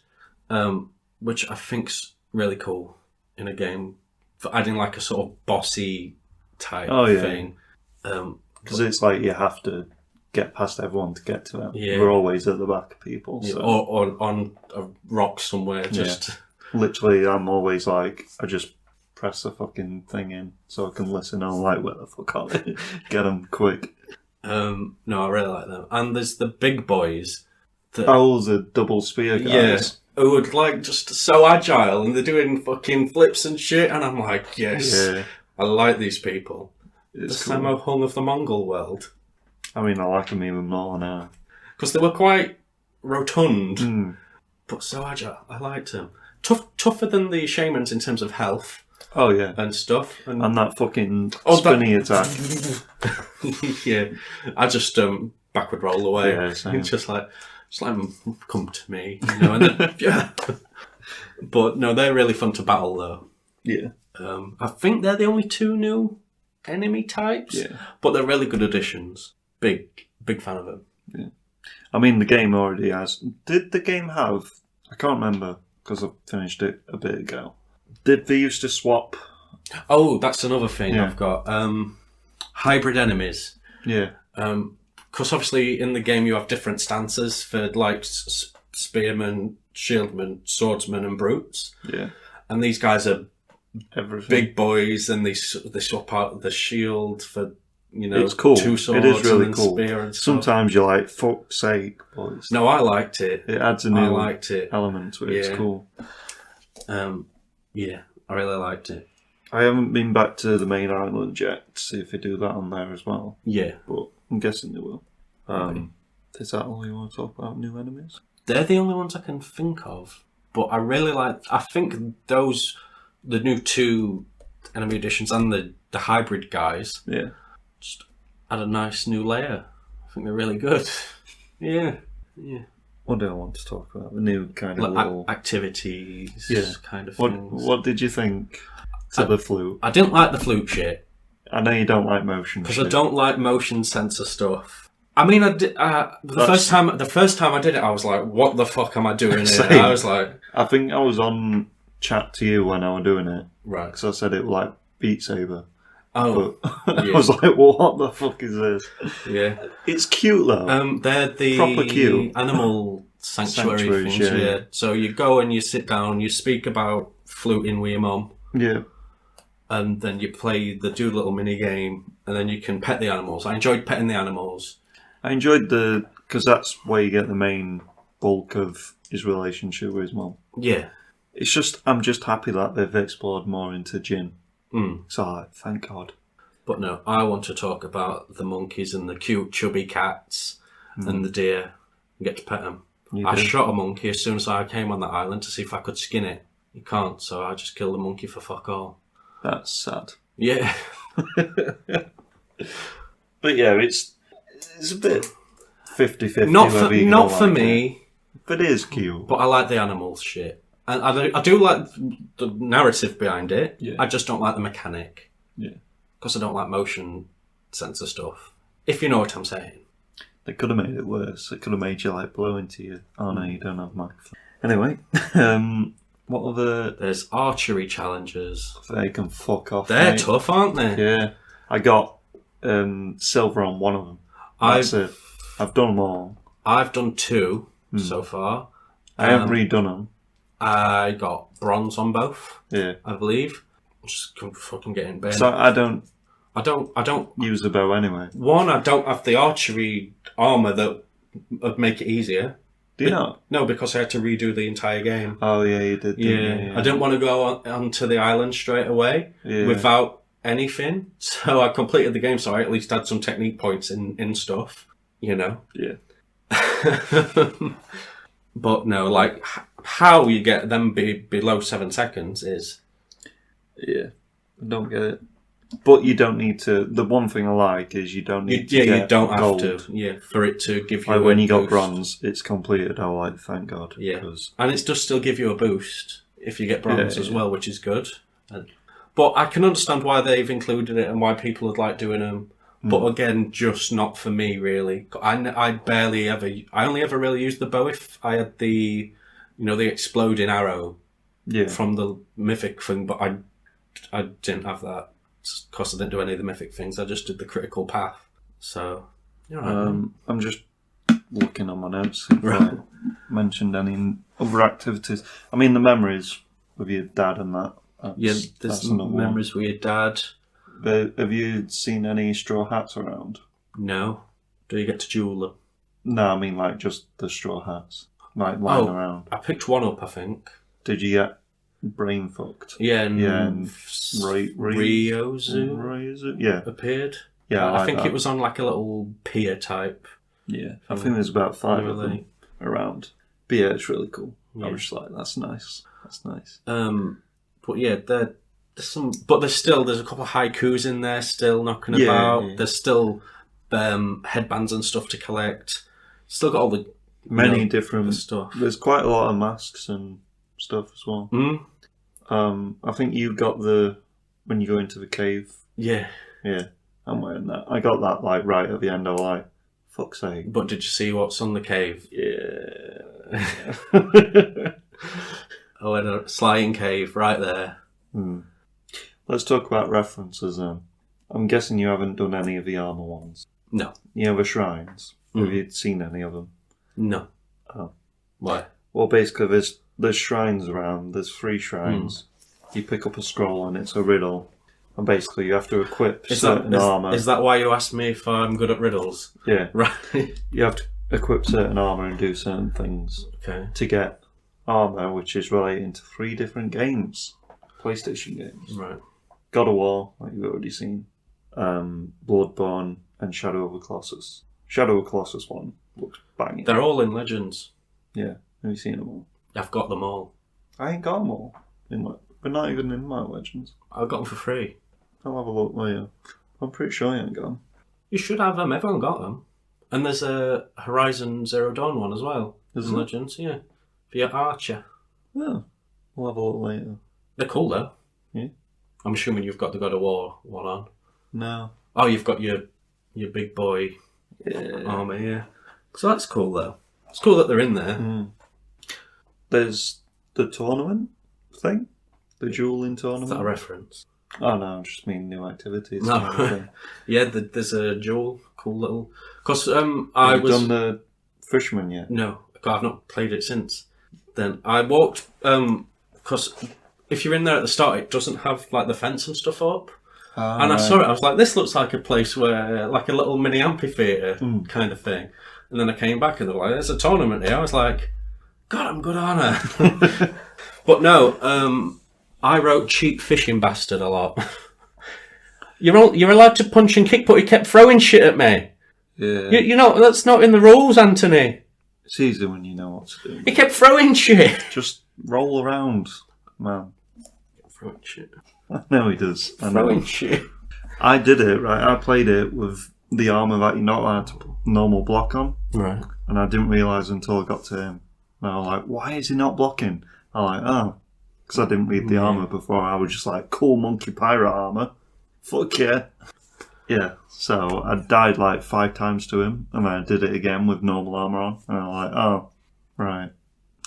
which I think's really cool in a game for adding like a sort of bossy type thing. Because it's like you have to get past everyone to get to them. Yeah. We're always at the back of people. So. Or on a rock somewhere. Just literally, I'm always like, I just press the fucking thing in so I can listen. I'm like, where the fuck are they? Get them quick. No, I really like them. And there's the big boys. The double spear guys. Yeah, who are like just so agile and they're doing fucking flips and shit. And I'm like, yes, I like these people. It's the Sammo Hung of the Mongol world. I mean, I like them even more now. Because they were quite rotund, but so agile. I liked them. Tougher than the shamans in terms of health. Oh, yeah. And stuff. And that fucking spinny attack. Yeah. I just backward roll away. Yeah, same. It's just like, come to me. You know, and then, But no, they're really fun to battle, though. Yeah. I think they're the only 2 new enemy types. Yeah. But they're really good additions. Big fan of them. Yeah. I mean, the game already has... Did the game have... I can't remember, because I finished it a bit ago. Did they used to swap... Oh, that's another thing Yeah. I've got. Hybrid enemies. Yeah. Because obviously in the game you have different stances for like spearmen, shieldmen, swordsmen and brutes. Yeah. And these guys are everything. big boys, and they swap out the shield for, It's cool. 2 swords. It is really and cool. Spear and stuff. Sometimes you're like, fuck's sake, boys. No, I liked it. It adds a I new liked it. element to it. It's Yeah. cool. Yeah, I really liked it. I haven't been back to the main island yet to see if they do that on there as well. Yeah. But I'm guessing they will. Okay. Is that all you want to talk about? New enemies? They're the only ones I can think of. But I really like... I think those... The new 2 enemy additions and the hybrid guys... Yeah. Just add a nice new layer. I think they're really good. Yeah. What do I want to talk about? The new kind of Like little... activities kind of What things. What did you think to the flute? I didn't like the flute shit. I know you don't like motion Because shit. I don't like motion sensor stuff. I mean, the first time I did it, I was like, "What the fuck am I doing here?" Same. I was like, I think I was on chat to you when I was doing it. "Right." Because I said it was like Beat Saber. Oh, But I yeah. was like, well, what the fuck is this? yeah. It's cute though. They're the Proper cute. animal sanctuary Sanctuaries, things. yeah. Yeah. So you go and you sit down, you speak about fluting with your mum, Yeah. and then you do a little mini game, and then you can pet the animals. I enjoyed petting the animals. I enjoyed because that's where you get the main bulk of his relationship with his mum. Yeah. It's just, I'm just happy that they've explored more into Jin. So like, thank God. But no, I want to talk about the monkeys and the cute chubby cats and the deer and get to pet them. I shot a monkey as soon as I came on that island to see if I could skin it. You can't, so I just killed the monkey for fuck all. That's sad. Yeah. But yeah, it's a bit 50-50. Not for me. But it is cute. But I like the animals shit. And I do like the narrative behind it. Yeah. I just don't like the mechanic. Yeah. Because I don't like motion sensor stuff. If you know what I'm saying. They could have made it worse. It could have made you like blow into you. Oh no, you don't have microphone. Anyway, what other... There's archery challenges. They can fuck off. They're mate. tough, aren't they? Yeah. I got silver on one of them. That's it. I've done them all. I've done 2 so far. I haven't redone them. I got bronze on both, Yeah. I believe. Just fucking getting bent. So I don't I don't. use the bow anyway. One, I don't have the archery armor that would make it easier. Do you not? No, because I had to redo the entire game. Oh yeah, you did. Yeah. I didn't want to go onto the island straight away without anything. So I completed the game, so I at least had some technique points in stuff, you know. Yeah. But no, like how you get them below 7 seconds is... Yeah. I don't get it. But you don't need to. The one thing I like is you don't need to. Yeah, you don't gold. have to. Yeah, for it to give you. Like a when you got boost. bronze, it's completed. I like, thank God. Yeah, 'cause- and it does still give you a boost if you get bronze as yeah. well, which is good. But I can understand why they've included it and why people would like doing them. But again, just not for me really. I barely ever. I only ever really used the bow if I had the, the exploding arrow. Yeah. From the mythic thing, but I didn't have that. Because I didn't do any of the mythic things, I just did the critical path. So, I'm just looking on my notes if I mentioned any other activities. I mean, the memories with your dad and that. There's memories with your dad. Have you seen any straw hats around? No. Do you get to jewel them? No, I mean like just the straw hats, like lying around. I picked one up, I think. Did you get brain fucked? Yeah, and Ryozu? Yeah. appeared. Yeah, I think that. it was on like a little pier type. Yeah, I think there's about 5 of them around. But yeah, it's really cool. Yeah. I was just like, that's nice. That's nice. But yeah, there's some, but there's a couple of haikus in there still knocking about. Yeah. There's still headbands and stuff to collect. Still got all the many different stuff. There's quite a lot of masks and stuff as well. I think you got when you go into the cave. Yeah. Yeah, I'm wearing that. I got that like right at the end. I was like, fuck's sake. But did you see what's on the cave? Yeah. Oh, in a sliding cave right there. Let's talk about references then. I'm guessing you haven't done any of the armor ones. No. You know the shrines. Have you seen any of them? No. Oh. Why? Well, basically, there's shrines around. There's 3 shrines. you pick up a scroll and it's a riddle. And basically you have to equip certain armour. Is that why you asked me if I'm good at riddles? Yeah. Right. You have to equip certain armour and do certain things to get armour, which is relating to 3 different games. PlayStation games. Right. God of War, like you've already seen. Bloodborne and Shadow of the Colossus. Shadow of the Colossus one looks banging. They're all in Legends. Yeah. Have you seen them all? I've got them all. I ain't got them all. But not even in my Legends. I got them for free. I'll have a look later. I'm pretty sure I ain't got them. You should have them. Everyone got them. And there's a Horizon Zero Dawn one as well. Is in it? Legends, yeah. For your Archer. Yeah. We'll have a look later. They're cool though. Yeah. I'm assuming you've got the God of War one on. No. Oh, you've got your big boy armour, yeah. So that's cool though. It's cool that they're in there. Mm. There's the tournament thing. The dueling tournament. Is that a reference? Oh no, I just mean new activities. No. Kind of thing. Yeah, there's a duel. Cool little... Because Have you done the Fisherman yet? No, I've not played it since. Then I walked... Because if you're in there at the start, it doesn't have like the fence and stuff up. And I saw it, I was like, this looks like a place where... Like a little mini amphitheatre kind of thing. And then I came back and they were like, there's a tournament here. I was like, God, I'm good on her. But no, I wrote cheap fishing bastard a lot. You're allowed to punch and kick, but he kept throwing shit at me. Yeah. You know, that's not in the rules, Anthony. It's easy when you know what to do. He kept throwing shit. Just roll around, man. Throwing shit. No, he does. I know. Throwing shit. I did it, right? I played it with the armour that you're not allowed to put normal block on. Right. And I didn't realise until I got to him. And I was like, why is he not blocking? I'm like, oh. Because I didn't read the armour before. I was just like, cool monkey pirate armour. Fuck yeah. Yeah, so I died like 5 times to him. And then I did it again with normal armour on. And I'm like, oh, right.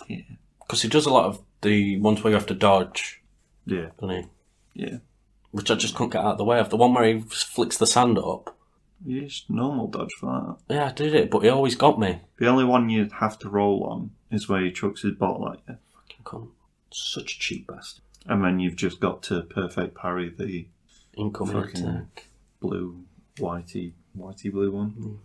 Yeah. Because he does a lot of the ones where you have to dodge, Yeah. doesn't he? Yeah. Which I just couldn't get out of the way of. The one where he flicks the sand up. You just normal dodge for that. Yeah, I did it, but he always got me. The only one you have to roll on is where he chucks his bottle at you. Fucking cunt. Such a cheap bastard. And then you've just got to perfect parry the Incoming fucking attack. blue, whitey blue one.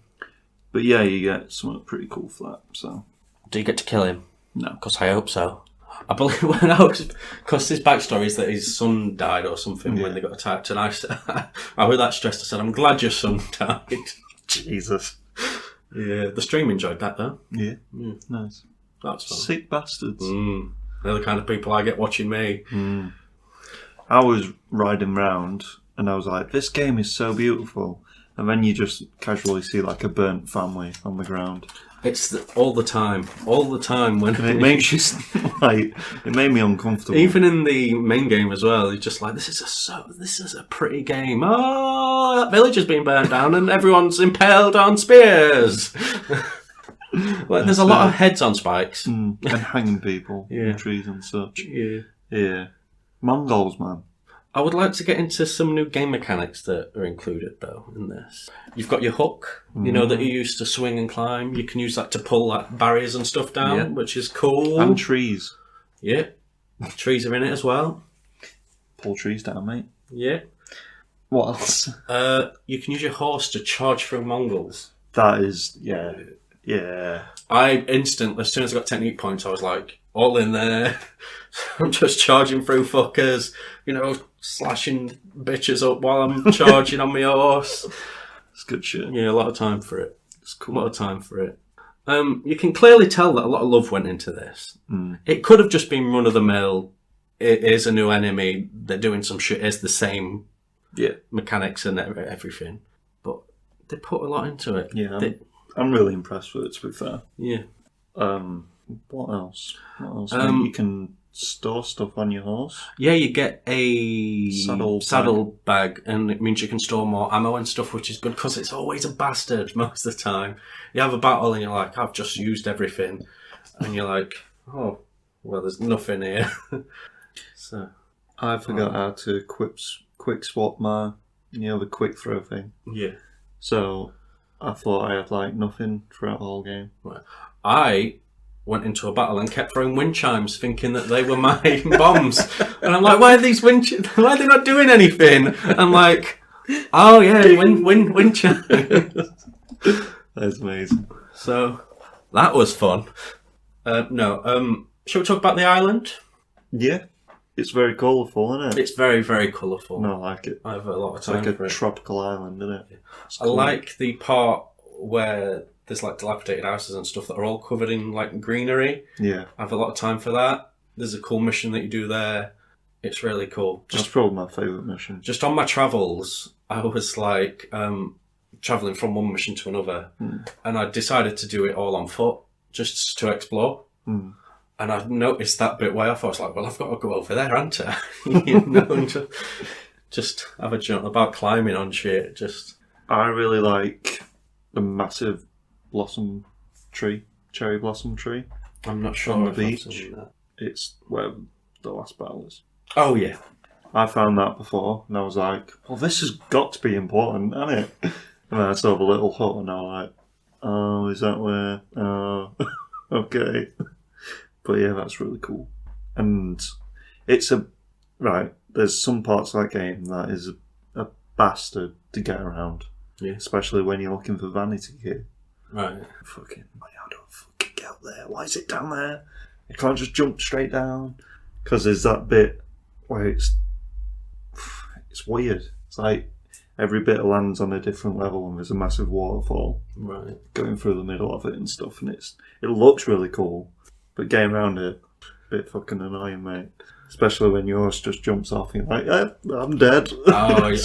But yeah, you get something pretty cool for that, so. Do you get to kill him? No. Because I hope so. I believe when I was... Because his backstory is that his son died or something when they got attacked, and I was that stressed. I said, I'm glad your son died. Jesus. Yeah, the stream enjoyed that though. Yeah. Nice. That's fun. Sick bastards. They're the kind of people I get watching me. I was riding round and I was like, this game is so beautiful. And then you just casually see like a burnt family on the ground. It's all the time when And it makes you like, it made me uncomfortable. even in the main game as well. You're just like, this is a pretty game. Oh, that village has been burned down and everyone's impaled on spears. Like, there's a lot of heads on spikes and hanging people in trees and such. Yeah. Mongols, man. I would like to get into some new game mechanics that are included, though, in this. You've got your hook, you know, that you use to swing and climb. You can use that to pull like, barriers and stuff down, which is cool. And trees. Yeah. Trees are in it as well. Pull trees down, mate. Yeah. What else? You can use your horse to charge through Mongols. That is, yeah. I instantly, as soon as I got technique points, I was like, all in there. I'm just charging through fuckers, you know, slashing bitches up while I'm charging on my horse. It's good shit. Yeah, a lot of time for it. It's cool. A lot of time for it. You can clearly tell that a lot of love went into this. It could have just been run of the mill. It is a new enemy. They're doing some shit. It's the same mechanics and everything. But they put a lot into it. Yeah, I'm really impressed with it, to be fair. Yeah. What else? You can store stuff on your horse. Yeah, you get a saddle bag, and it means you can store more ammo and stuff, which is good because it's always a bastard most of the time. You have a battle and you're like, I've just used everything, and you're like, oh, well, there's nothing here. So I forgot how to quick swap my, the quick throw thing. Yeah. So I thought I had like nothing throughout the whole game. Right. went into a battle and kept throwing wind chimes, thinking that they were my bombs. And I'm like, why are these why are they not doing anything? I'm like, oh yeah, wind chimes. That's amazing. So that was fun. Shall we talk about the island? Yeah. It's very colourful, isn't it? It's very, very colourful. No, I like it. I have a lot of It's time like for a it. tropical island, isn't it? I like the part where there's like dilapidated houses and stuff that are all covered in like greenery. Yeah. I have a lot of time for that. There's a cool mission that you do there. It's really cool. That's probably my favourite mission. Just on my travels, I was like travelling from one mission to another, and I decided to do it all on foot, just to explore. Mm. And I noticed that bit way off. I was like, well, I've got to go over there, haven't I? And just have a jump about climbing on shit. I really like the massive blossom tree, cherry blossom tree. I'm not sure on the if I've beach. seen that. It's where the last battle is. Oh yeah. I found that before, and I was like, well, this has got to be important, hasn't it? And then I saw the little hut, and I was like, oh, is that where? Oh, okay. But yeah, that's really cool. And it's there's some parts of that game that is a bastard to get around. Yeah. Especially when you're looking for vanity gear. Right. Fucking, I don't fucking get up there. Why is it down there? You can't just jump straight down. Because there's that bit where it's weird. It's like every bit lands on a different level and there's a massive waterfall Right. going through the middle of it and stuff. And it looks really cool. But getting around it, a bit fucking annoying, mate. Especially when yours just jumps off and you're like, I'm dead. Oh,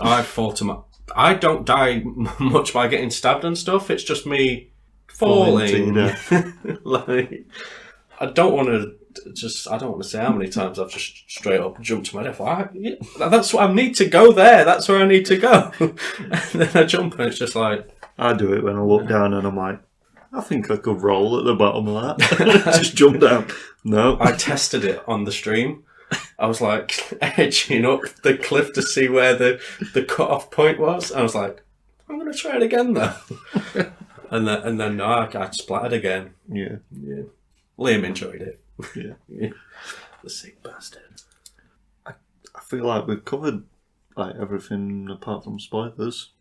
I fall to my... I don't die much by getting stabbed and stuff. It's just me falling. Like, I don't want to say how many times I've just straight up jumped to my death. That's what I need to go there. That's where I need to go. And then I jump and it's just like... I do it when I look down and I'm like, I think I could roll at the bottom of that. Just jump down. No. I tested it on the stream. I was like edging up the cliff to see where the cut-off point was. I was like, I'm going to try it again though. and then no, I splattered again. Yeah. Yeah. Liam enjoyed it. Yeah. Yeah. The sick bastard. I feel like we've covered like everything apart from spoilers.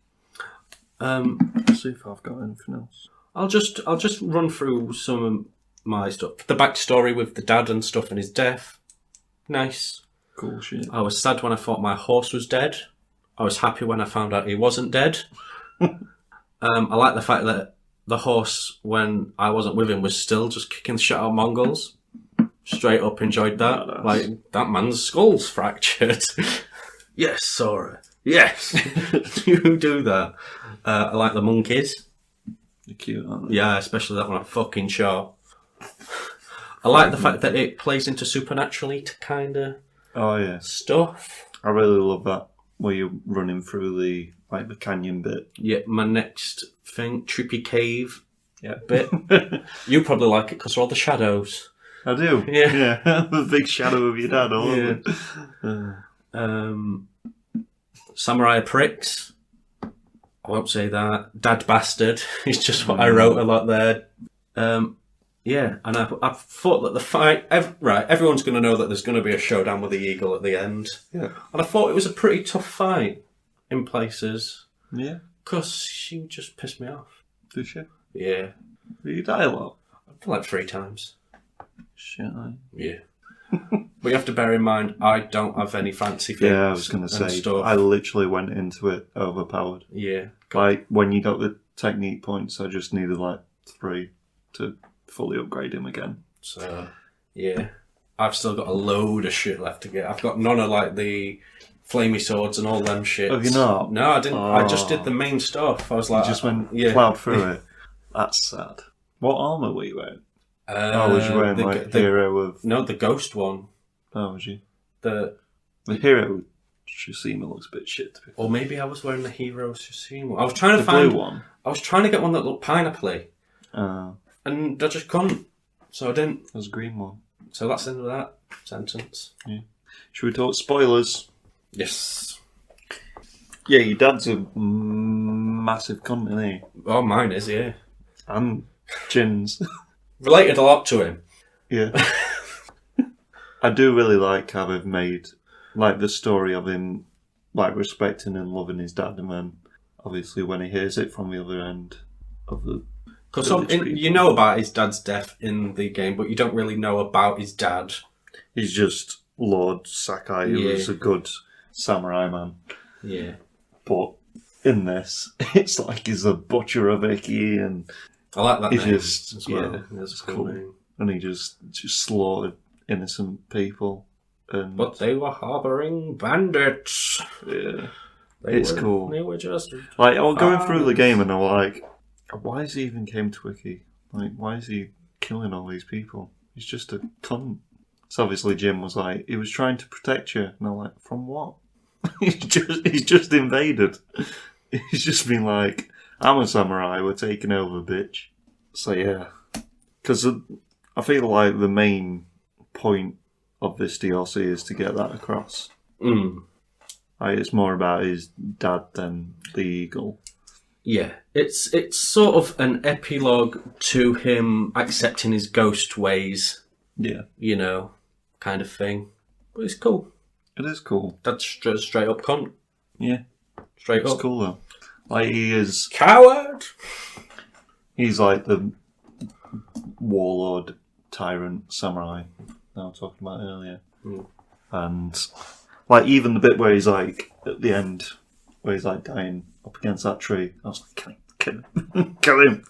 Let's see if I've got anything else. I'll just run through some of my stuff. The backstory with the dad and stuff and his death. Nice. Cool shit. I was sad when I thought my horse was dead. I was happy when I found out he wasn't dead. I like the fact that the horse, when I wasn't with him, was still just kicking the shit out of Mongols. Straight up enjoyed that. Badass. Like, that man's skull's fractured. Yes, Sora. Yes. You do that. I like the monkeys. They're cute, aren't they? Yeah, especially that one I'm fucking sure. I like the fact that it plays into supernaturally kind of Oh yeah. stuff. I really love that where you're running through the canyon bit. Yeah, my next thing, trippy cave Yeah. bit. You probably like it because of all the shadows. I do. Yeah. Yeah. The big shadow of your dad all over it. Samurai pricks. I won't say that. Dad bastard is just what I wrote a lot there. Yeah, and I thought that the fight... everyone's going to know that there's going to be a showdown with the eagle at the end. Yeah. And I thought it was a pretty tough fight in places. Yeah. Because she just pissed me off. Did she? Yeah. Did you die a lot? Like 3 times. Shit, Yeah. But you have to bear in mind, I don't have any fancy things. Yeah, I was going to say, stuff. I literally went into it overpowered. Yeah. Like, when you got the technique points, I just needed like 3 to fully upgrade him again. So, yeah. I've still got a load of shit left to get. I've got none of like the flamey swords and all them shit. Have you not? No, I didn't. I just did the main stuff. I was like... You just went yeah. plowed through it. That's sad. What armour were you wearing? Was you wearing hero of... No, the ghost one. Oh, was you? The hero Tsushima looks a bit shit to be. Or maybe I was wearing the hero Tsushima. I was trying to the find... blue one? I was trying to get one that looked pineapple-y. And I just couldn't. So I didn't. There's a green one. So that's the end of that sentence. Yeah. Should we talk spoilers? Yes. Yeah, your dad's a massive cunt, isn't he? Oh, mine is, yeah. And Jin's. related a lot to him. Yeah. I do really like how they've made, like, the story of him, like, respecting and loving his dad, and then, obviously, when he hears it from the other end of the... Because you know about his dad's death in the game, but you don't really know about his dad. He's just Lord Sakai, who was a good samurai man. Yeah. But in this, it's like he's a butcher of Iki, and I like that name just, as well. Yeah, that's a cool name. And he just slaughtered innocent people. And But they were harbouring bandits. Yeah. It's cool. They were just... Like, I was going through the game and I was like, why has he even came to Iki? Like, why is he killing all these people? He's just a cunt. So obviously Jim was like, he was trying to protect you. And I'm like, from what? he's just invaded. He's just been like, I'm a samurai, we're taking over, bitch. So yeah. Because I feel like the main point of this DLC is to get that across. Like, it's more about his dad than the eagle. Yeah, it's sort of an epilogue to him accepting his ghost ways. Yeah. You know, kind of thing. But it's cool. It is cool. That's straight up cunt. Yeah. Straight up. It's cool though. Like, he is... Coward! He's like the warlord, tyrant, samurai that I was talking about earlier. And, like, even the bit where he's like, at the end, where he's like dying up against that tree, I was like, kill him. Kill him!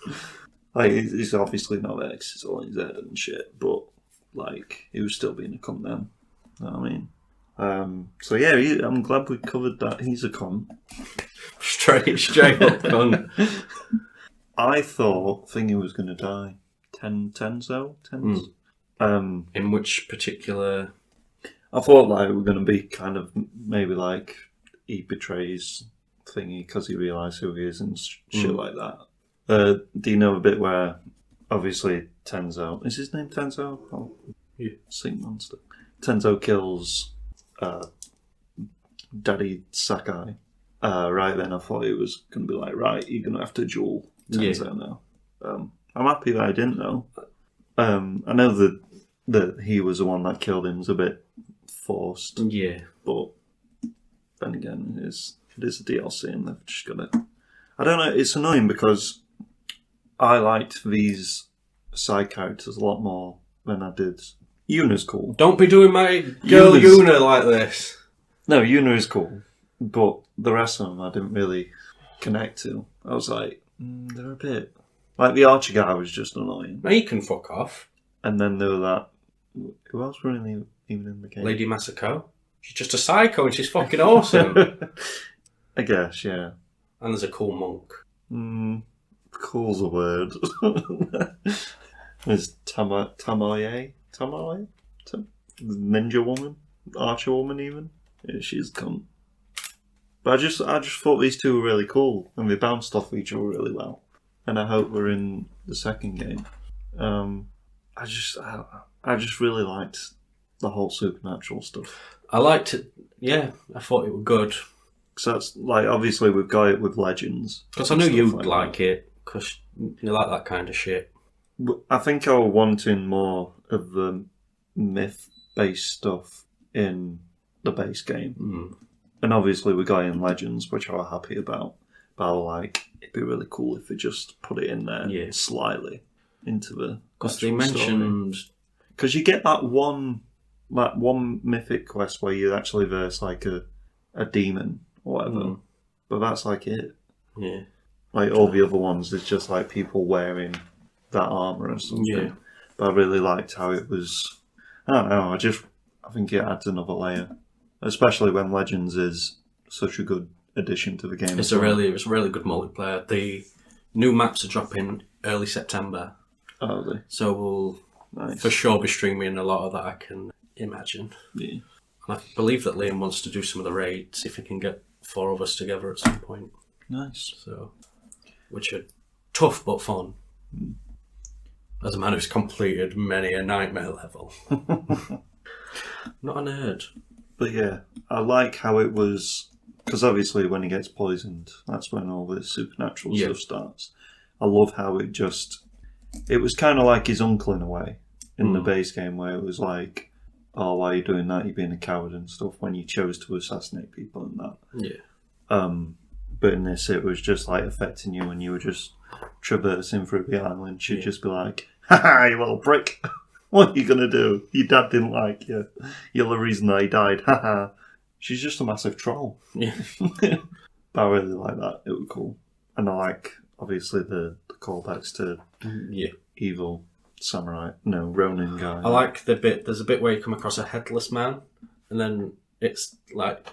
Like, he's obviously not there 'cause it's all in his head and shit, but, like, he was still being a cunt then. You know what I mean? So yeah, I'm glad we covered that. He's a cunt. Straight up cunt. I thought Thingy was going to die. Tenzo? In which particular... I thought like we were going to be kind of maybe like he betrays Thingy because he realised who he is and shit like that. Do you know a bit where obviously Tenzo... Is his name Tenzo? Oh, yeah. Sea monster. Tenzo kills Daddy Sakai. Right then I thought it was going to be like, right, you're going to have to duel Tenzo now. I'm happy that I didn't know. I know that he was the one that killed him was a bit forced. Yeah. But then again, it is a DLC and they've just got to... I don't know, it's annoying because I liked these side characters a lot more than I did. Yuna's cool. Don't be doing my girl Yuna like this. No, Yuna is cool. But the rest of them I didn't really connect to. I was like, they're a bit... Like, the Archer guy was just annoying. Now you can fuck off. And then there was that... Who else were even in the game? Lady Masako. She's just a psycho and she's fucking awesome. I guess, yeah. And there's a cool monk. Cool's a word. There's Tamaye? Ninja woman? Archer woman, even? Yeah, she's cunt. But I just thought these two were really cool, and they bounced off each other really well. And I hope we're in the second game. I just really liked the whole supernatural stuff. I liked it. Yeah, I thought it was good. Because that's like obviously we've got it with Legends. Because I knew you'd like it. Because you like that kind of shit. But I think I was wanting more of the myth-based stuff in the base game. And obviously we got in Legends, which I was happy about. But I was like, it'd be really cool if we just put it in there slightly into the... Because they mentioned... Because you get that one mythic quest where you actually verse like a demon or whatever. But that's like it. Yeah. Like all the other ones, it's just like people wearing that armour or something. Yeah. But I really liked how it was... I don't know, I think it adds another layer. Especially when Legends is such a good addition to the game. It's a really good multiplayer. The new maps are dropping early September. Oh, are they? So we'll for sure be streaming a lot of that, I can imagine. Yeah. And I believe that Liam wants to do some of the raids if he can get 4 of us together at some point. Nice. So, which are tough but fun. As a man who's completed many a nightmare level. Not a nerd. But yeah, I like how it was... Because obviously when he gets poisoned, that's when all the supernatural stuff starts. I love how it just... It was kind of like his uncle in a way in the base game, where it was like, oh, why are you doing that? You're being a coward and stuff when you chose to assassinate people and that. Yeah. But in this, it was just like affecting you when you were just traversing through the island. She'd just be like, "Ha ha, you little prick! What are you gonna do? Your dad didn't like you. You're the reason that he died. Ha ha." She's just a massive troll. Yeah. But I really like that. It was cool, and I like obviously the callbacks to evil samurai, Ronin guy. I like the bit. There's a bit where you come across a headless man, and then it's like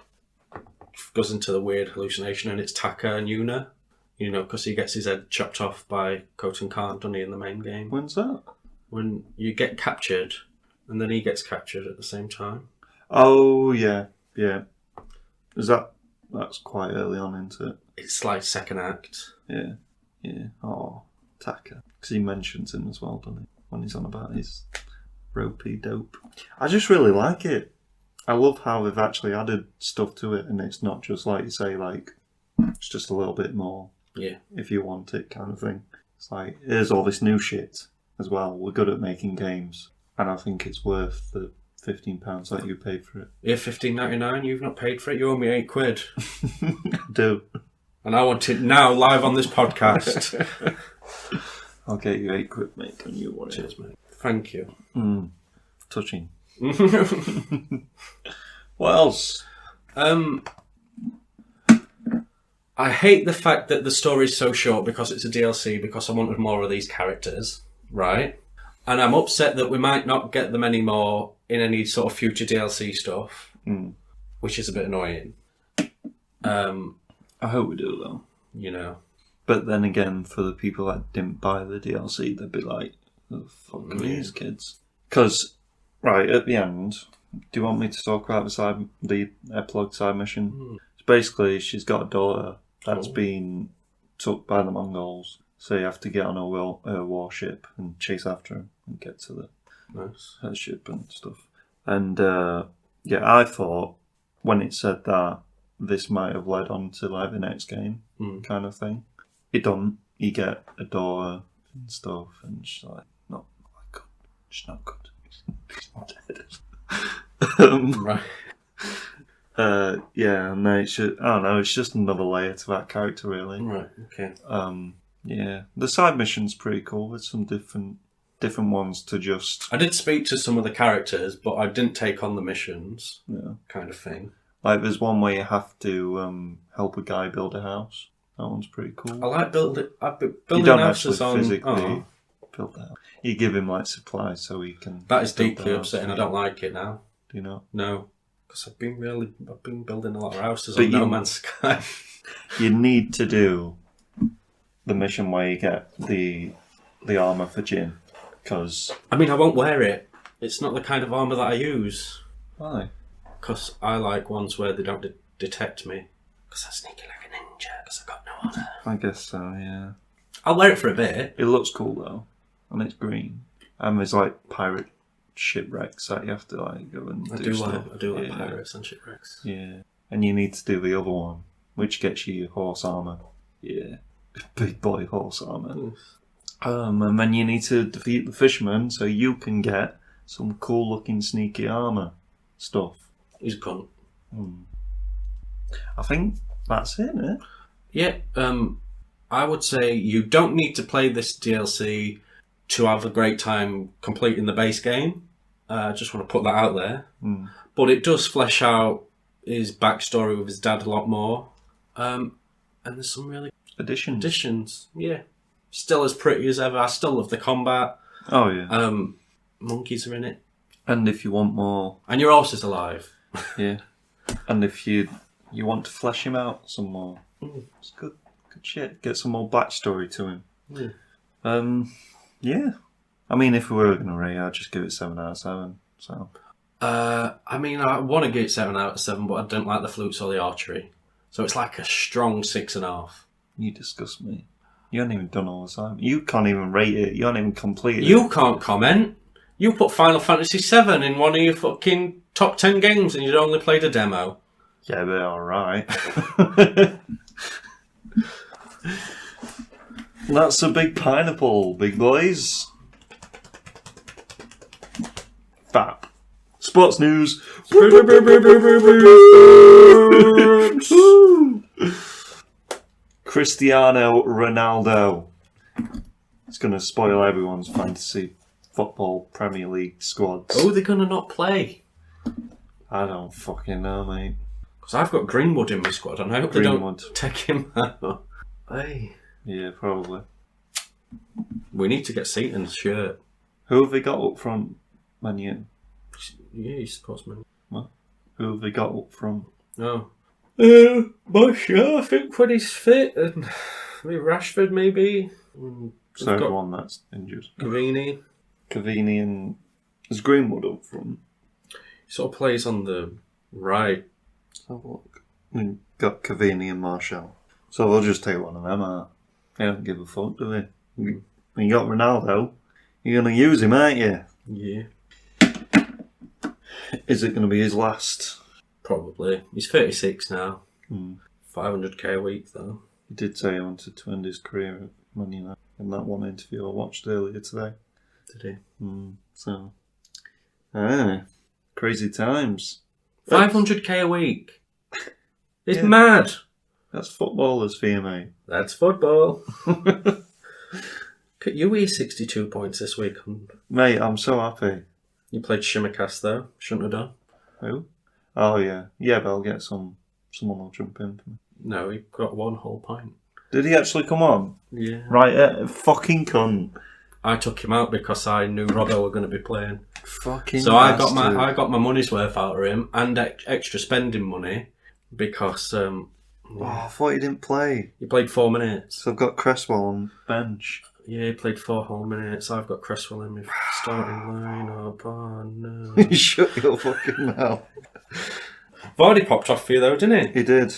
goes into the weird hallucination, and it's Taka and Yuna. You know, because he gets his head chopped off by Khoten Khan, doesn't he, in the main game? When's that? When you get captured, and then he gets captured at the same time. Oh yeah. That's quite early on into it. It's like second act. Yeah. Oh, Taka. Because he mentions him as well, doesn't he? When he's on about his ropey dope. I just really like it. I love how they've actually added stuff to it, and it's not just like you say, like, it's just a little bit more. Yeah. If you want it, kind of thing. It's like, here's all this new shit as well. We're good at making games, and I think it's worth the £15 that you paid for it. Yeah, $15.99. You've not paid for it. You owe me £8. I do. And I want it now, live on this podcast. I'll get you £8, mate, when you want it. Cheers, mate. Thank you. Touching. What else? I hate the fact that the story's so short because it's a DLC, because I wanted more of these characters, right? And I'm upset that we might not get them anymore in any sort of future DLC stuff, which is a bit annoying. I hope we do, though. You know. But then again, for the people that didn't buy the DLC, they'd be like, "The fuck are these kids?" Because, right, at the end, do you want me to talk about the epilogue side mission? It's basically, she's got a daughter that's been took by the Mongols, so you have to get on her warship and chase after him and get to her ship and stuff. And, I thought, when it said that, this might have led on to, like, the next game kind of thing. It doesn't. You get a daughter and stuff, and she's like, not like good. She's not good. She's not dead. Right. And then it's just, I don't know, it's just another layer to that character, really. Right, okay. The side mission's pretty cool. There's some different ones to just... I did speak to some of the characters, but I didn't take on the missions, kind of thing. Like, there's one where you have to help a guy build a house. That one's pretty cool. I like building you don't houses actually on... physically build the house. You give him, like, supplies so he can... That is deeply upsetting. I don't like it now. Do you know? No. Because I've been building a lot of houses on No Man's Sky. You need to do the mission where you get the armour for Jin. Because... I mean, I won't wear it. It's not the kind of armour that I use. Why? Because I like ones where they don't detect me. Because I sneak it like a ninja, because I've got no honour. I guess so, yeah. I'll wear it for a bit. It looks cool, though. And it's green. And there's, like, pirate shipwrecks that you have to, like, go and do stuff. I do like pirates and shipwrecks. Yeah. And you need to do the other one, which gets you horse armour. Yeah. Big boy horse armour. And then you need to defeat the fisherman so you can get some cool-looking sneaky armour stuff. He's a cunt. I think that's it, isn't it? Yeah, I would say you don't need to play this DLC to have a great time completing the base game. I just want to put that out there. But it does flesh out his backstory with his dad a lot more. And there's some really additions. Yeah. Still as pretty as ever. I still love the combat. Oh, yeah. Monkeys are in it. And if you want more... And your horse is alive. Yeah. And if you want to flesh him out some more, it's good shit. Get some more backstory to him. Yeah. I mean, if we were going to rate, I'd just give it 7 out of 7. So. I mean, I want to give it 7 out of 7, but I don't like the flutes or the archery. So it's like a strong 6.5. You disgust me. You haven't even done all the time. You can't even rate it. You haven't even completed it. You can't comment. You put Final Fantasy VII in one of your fucking top 10 games and you'd only played a demo. Yeah, but alright. That's a big pineapple, big boys. Fap. Sports news. Cristiano Ronaldo. It's going to spoil everyone's fantasy football Premier League squads. Oh, they're going to not play? I don't fucking know, mate. Because I've got Greenwood in my squad, and I hope Greenwood. they don't take him out. Hey. Yeah, probably. We need to get Seaton's shirt. Who have they got up front, Man U? Yeah, he's sportsman. What? Who have they got up front? Oh. I think when he's fit, and maybe Rashford, maybe. So everyone that's injured. Cavini. Cavini and... Is Greenwood up front? He sort of plays on the right. Let's have a look. We've got Cavini and Martial. So they'll just take one of them out. They don't give a fuck, do they? When you got Ronaldo, you're going to use him, aren't you? Yeah. Is it going to be his last? Probably. He's 36 now. 500k a week, though. He did say he wanted to end his career at Man United in that one interview I watched earlier today. Did he? So, crazy times. 500k a week. It's mad. That's footballers for you, mate. That's football. You were 62 points this week. Mate, I'm so happy. You played Shimmercast though. Shouldn't have done. Who? Oh, yeah. Yeah, but I'll get someone will jump in for me. No, he got 1 whole pint. Did he actually come on? Yeah. Right, fucking cunt. I took him out because I knew Robbo were going to be playing. Fucking So bastard. I got my money's worth out of him and extra spending money because I thought he didn't play. he played 4 minutes. So I've got Cresswell on bench. Yeah, he played 4 whole minutes. I've got Cresswell in my starting lineup. Oh no! Shut your fucking mouth. Vardy popped off for you though, didn't he? He did.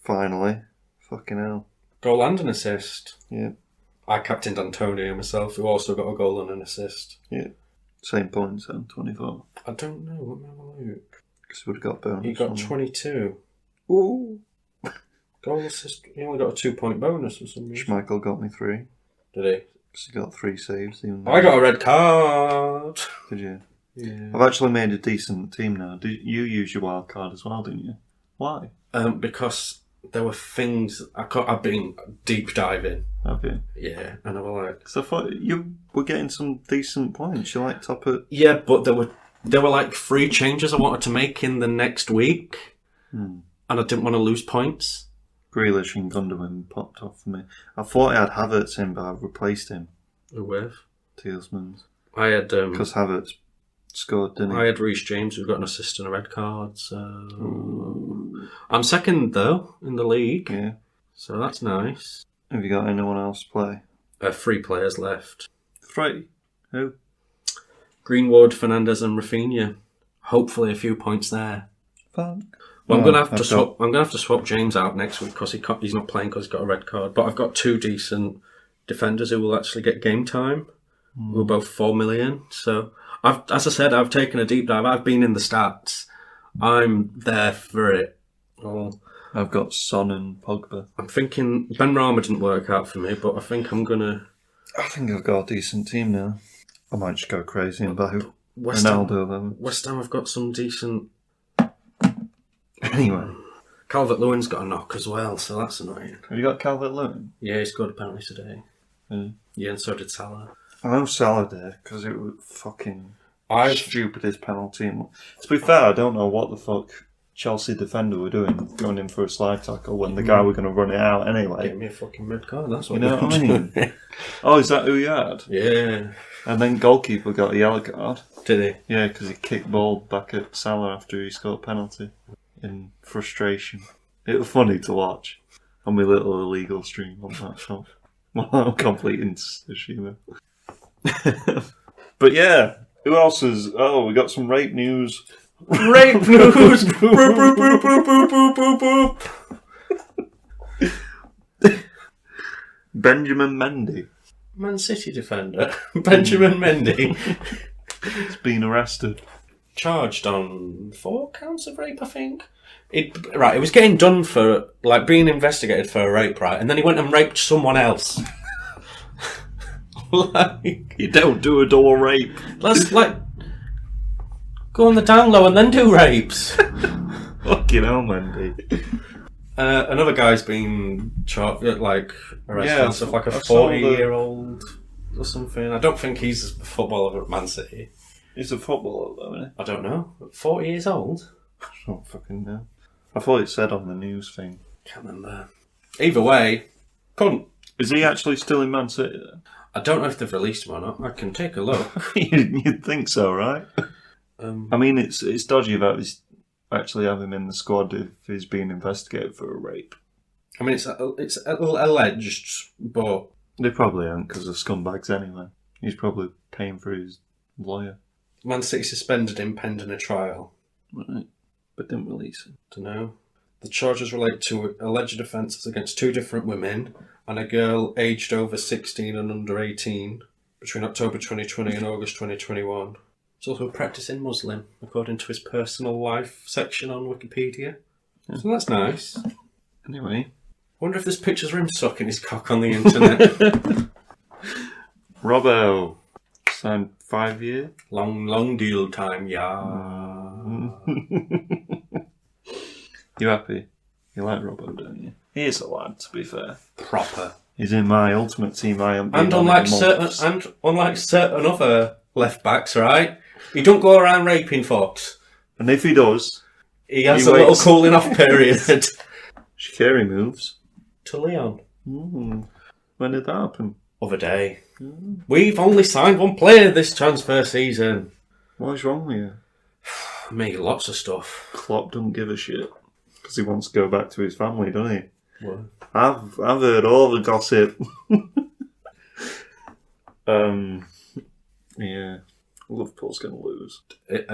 Finally. Fucking hell. Goal and an assist. Yeah. I captained Antonio myself, who also got a goal and an assist. Yeah. Same points then, 24. I don't know. Let me have a look. Because he would have got bonus. He got 22. Ooh. Goal assist. He only got a 2-point bonus for some reason. Schmeichel got me 3. Did he? Because he got 3 saves. Even though... I got a red card. Did you? Yeah. I've actually made a decent team now. Did you use your wild card as well, didn't you? Why? Because there were things I've been deep diving. Have you? Yeah, and I was like, Because I thought you were getting some decent points. You like top at... yeah, but there were like 3 changes I wanted to make in the next week, and I didn't want to lose points. Grealish and Gundogan popped off for me. I thought I had Havertz in, but I've replaced him. Who with? Tielemans. I had Because Havertz scored, didn't he? I had Reece James, who got an assist and a red card. So I'm second though in the league. Yeah. So that's nice. Have you got anyone else to play? 3 players left: 3. Who? Greenwood, Fernandes, and Rafinha. Hopefully, a few points there. Fuck. Well, I'm gonna have to swap. I'm gonna have to swap James out next week because he's not playing because he's got a red card. But I've got 2 decent defenders who will actually get game time. Who are both 4 million. So as I said, I've taken a deep dive. I've been in the stats. I'm there for it. Oh, I've got Son and Pogba. I'm thinking Ben Rama didn't work out for me, but I think I'm gonna. I think I've got a decent team now. I might just go crazy and buy West Ronaldo then. West Ham have got some decent. Anyway. Calvert-Lewin's got a knock as well, so that's annoying. Have you got Calvert-Lewin? Yeah, he scored apparently today. Yeah, and so did Salah. I know Salah did, because it was fucking I've stupidest penalty. To be fair, I don't know what the fuck Chelsea defender were doing, going in for a slide tackle when the guy were going to run it out anyway. Get me a fucking red card, that's what You know what I mean? Oh, is that who you had? Yeah. And then goalkeeper got a yellow card. Did he? Yeah, because he kicked ball back at Salah after he scored a penalty in frustration. It was funny to watch on my little illegal stream on that shop while I'm completing Tsushima. But yeah, who else is... Oh, we got some rape news. Rape news! Boop, boop, boop, boop, boop, boop, boop. Benjamin Mendy Man City defender Benjamin Mendy has been arrested. Charged on 4 counts of rape, I think. It was getting done for, like, being investigated for a rape, right? And then he went and raped someone else. Like, You don't do a door rape. let's go on the down low and then do rapes. Fucking hell, Mandy. Another guy's been arrested and stuff, like a I saw 40-year-old or something. I don't think he's a footballer at Man City. He's a footballer, though, isn't he? I don't know. 40 years old? I don't fucking know. I thought it said on the news thing. Can't remember. Either way, cunt. Is he actually still in Man City, then? I don't know if they've released him or not. I can take a look. You'd think so, right? I mean, it's dodgy about this actually have him in the squad if he's being investigated for a rape. I mean, it's alleged, but They probably aren't because they're scumbags anyway. He's probably paying for his lawyer. Man City suspended him pending a trial. Right. But didn't release him. Don't know. The charges relate to alleged offences against 2 different women and a girl aged over 16 and under 18 between October 2020 and August 2021. He's also a practising Muslim, according to his personal life section on Wikipedia. Yeah. So that's nice. Anyway. Wonder if there's pictures of him sucking his cock on the internet. Robbo. Signed 5 years. Long deal time, yeah. You happy? You like Robbo, don't you? He is a lad, to be fair. Proper. He's in my ultimate team. And unlike certain other left backs, right? He don't go around raping folks. And if he does, he has a little cooling off period. Shaqiri moves to Leon. When did that happen? Other day. We've only signed 1 player this transfer season. What's wrong with you? Me, lots of stuff. Klopp don't give a shit because he wants to go back to his family, doesn't he? What? I've heard all the gossip. Yeah, Liverpool's going to lose.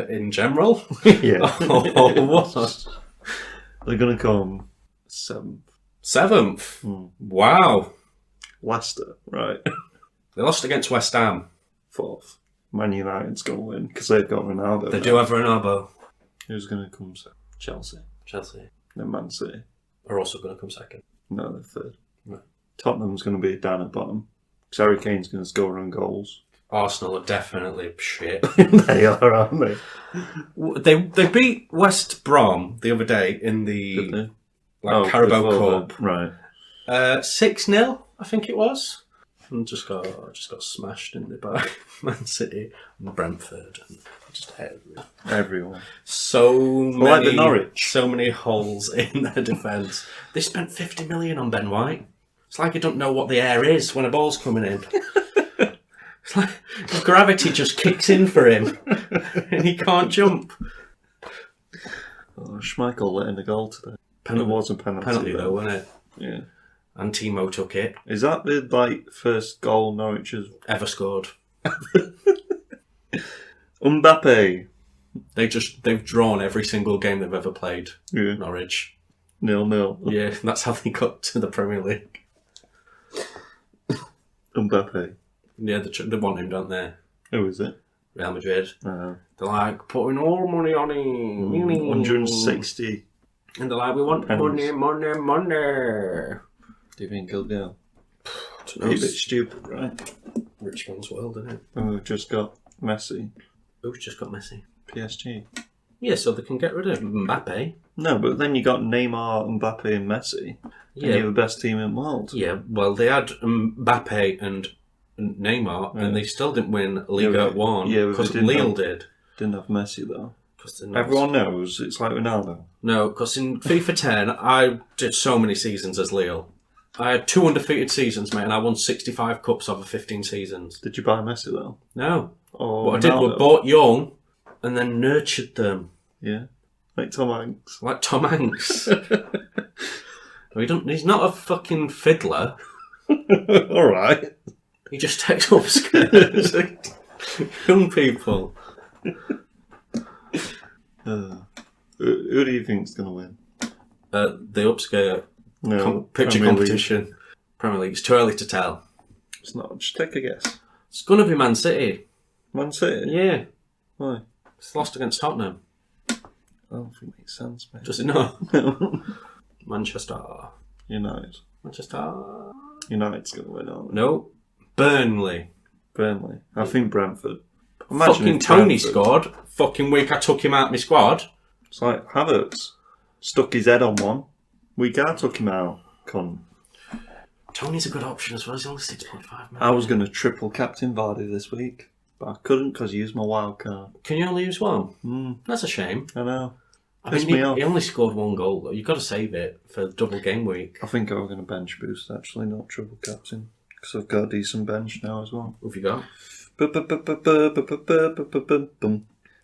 In general? Yeah. Oh, what? They're going to come 7th. 7th? Wow. Leicester, right. They lost against West Ham. 4th. Man United's going to win because they've got Ronaldo. They do have Ronaldo. Who's going to come second? Chelsea. Then Man City. Are also going to come second. No, they're 3rd. Right. Tottenham's going to be down at bottom. Because Harry Kane's going to score on goals. Arsenal are definitely shit. They are, aren't they? They beat West Brom the other day in the Carabao Cup. Right. 6-0, I think it was. And just got smashed in by Man City and Brentford and just everyone. Like the Norwich. So many holes in their defence. They spent 50 million on Ben White. It's like he don't know what the air is when a ball's coming in. It's like gravity just kicks in for him and he can't jump. Oh, Schmeichel let in the goal today. It was a penalty though, wasn't it? Yeah. And Timo took it. Is that the first goal Norwich has ever scored? Mbappe. They've drawn every single game they've ever played. Yeah. Norwich. 0-0. Yeah, that's how they got to the Premier League. Mbappe. Yeah, they want him, don't they? Who is it? Real Madrid. Uh-huh. They're like, putting all money on him. 160. And they're like, we want money. Do you think he'll go? It's a bit stupid, right? Rich man's world, isn't it? Oh, we've just got Messi. Who's just got Messi? PSG. Yeah, so they can get rid of Mbappe. No, but then you got Neymar, Mbappe and Messi. Yeah. And you're the best team in the world. Yeah, well, they had Mbappe and Neymar, and they still didn't win Liga 1 because Lille did. Didn't have Messi, though. Everyone knows it's like Ronaldo. No, because in FIFA 10, I did so many seasons as Lille. I had 2 undefeated seasons, mate, and I won 65 cups over 15 seasons. Did you buy Messi, though? No. Or what Ronaldo? I did was bought young and then nurtured them. Yeah. Like Tom Hanks. Like Tom Hanks. He's not a fucking fiddler. Alright. He just takes upskirts. Young people. Who do you think's going to win? The upskirt picture Premier competition. League. Premier League. It's too early to tell. It's not. Just take a guess. It's going to be Man City. Man City? Yeah. Why? It's lost against Tottenham. I don't think it makes sense, mate. Does it not? Manchester. United. Manchester. United's going to win, aren't they? No. Burnley. Burnley. I think Brentford. Fucking Tony scored. Fucking week I took him out my squad. It's like Havertz stuck his head on one. Week I took him out. Cunt. Tony's a good option as well. He's only 6.5 million. I was going to triple captain Vardy this week, but I couldn't because I used my wild card. Can you only use one? That's a shame. I know. I mean, he only scored 1 goal though. You've got to save it for double game week. I think I was going to bench boost actually, not triple captain, because I've got a decent bench now as well. What have you got?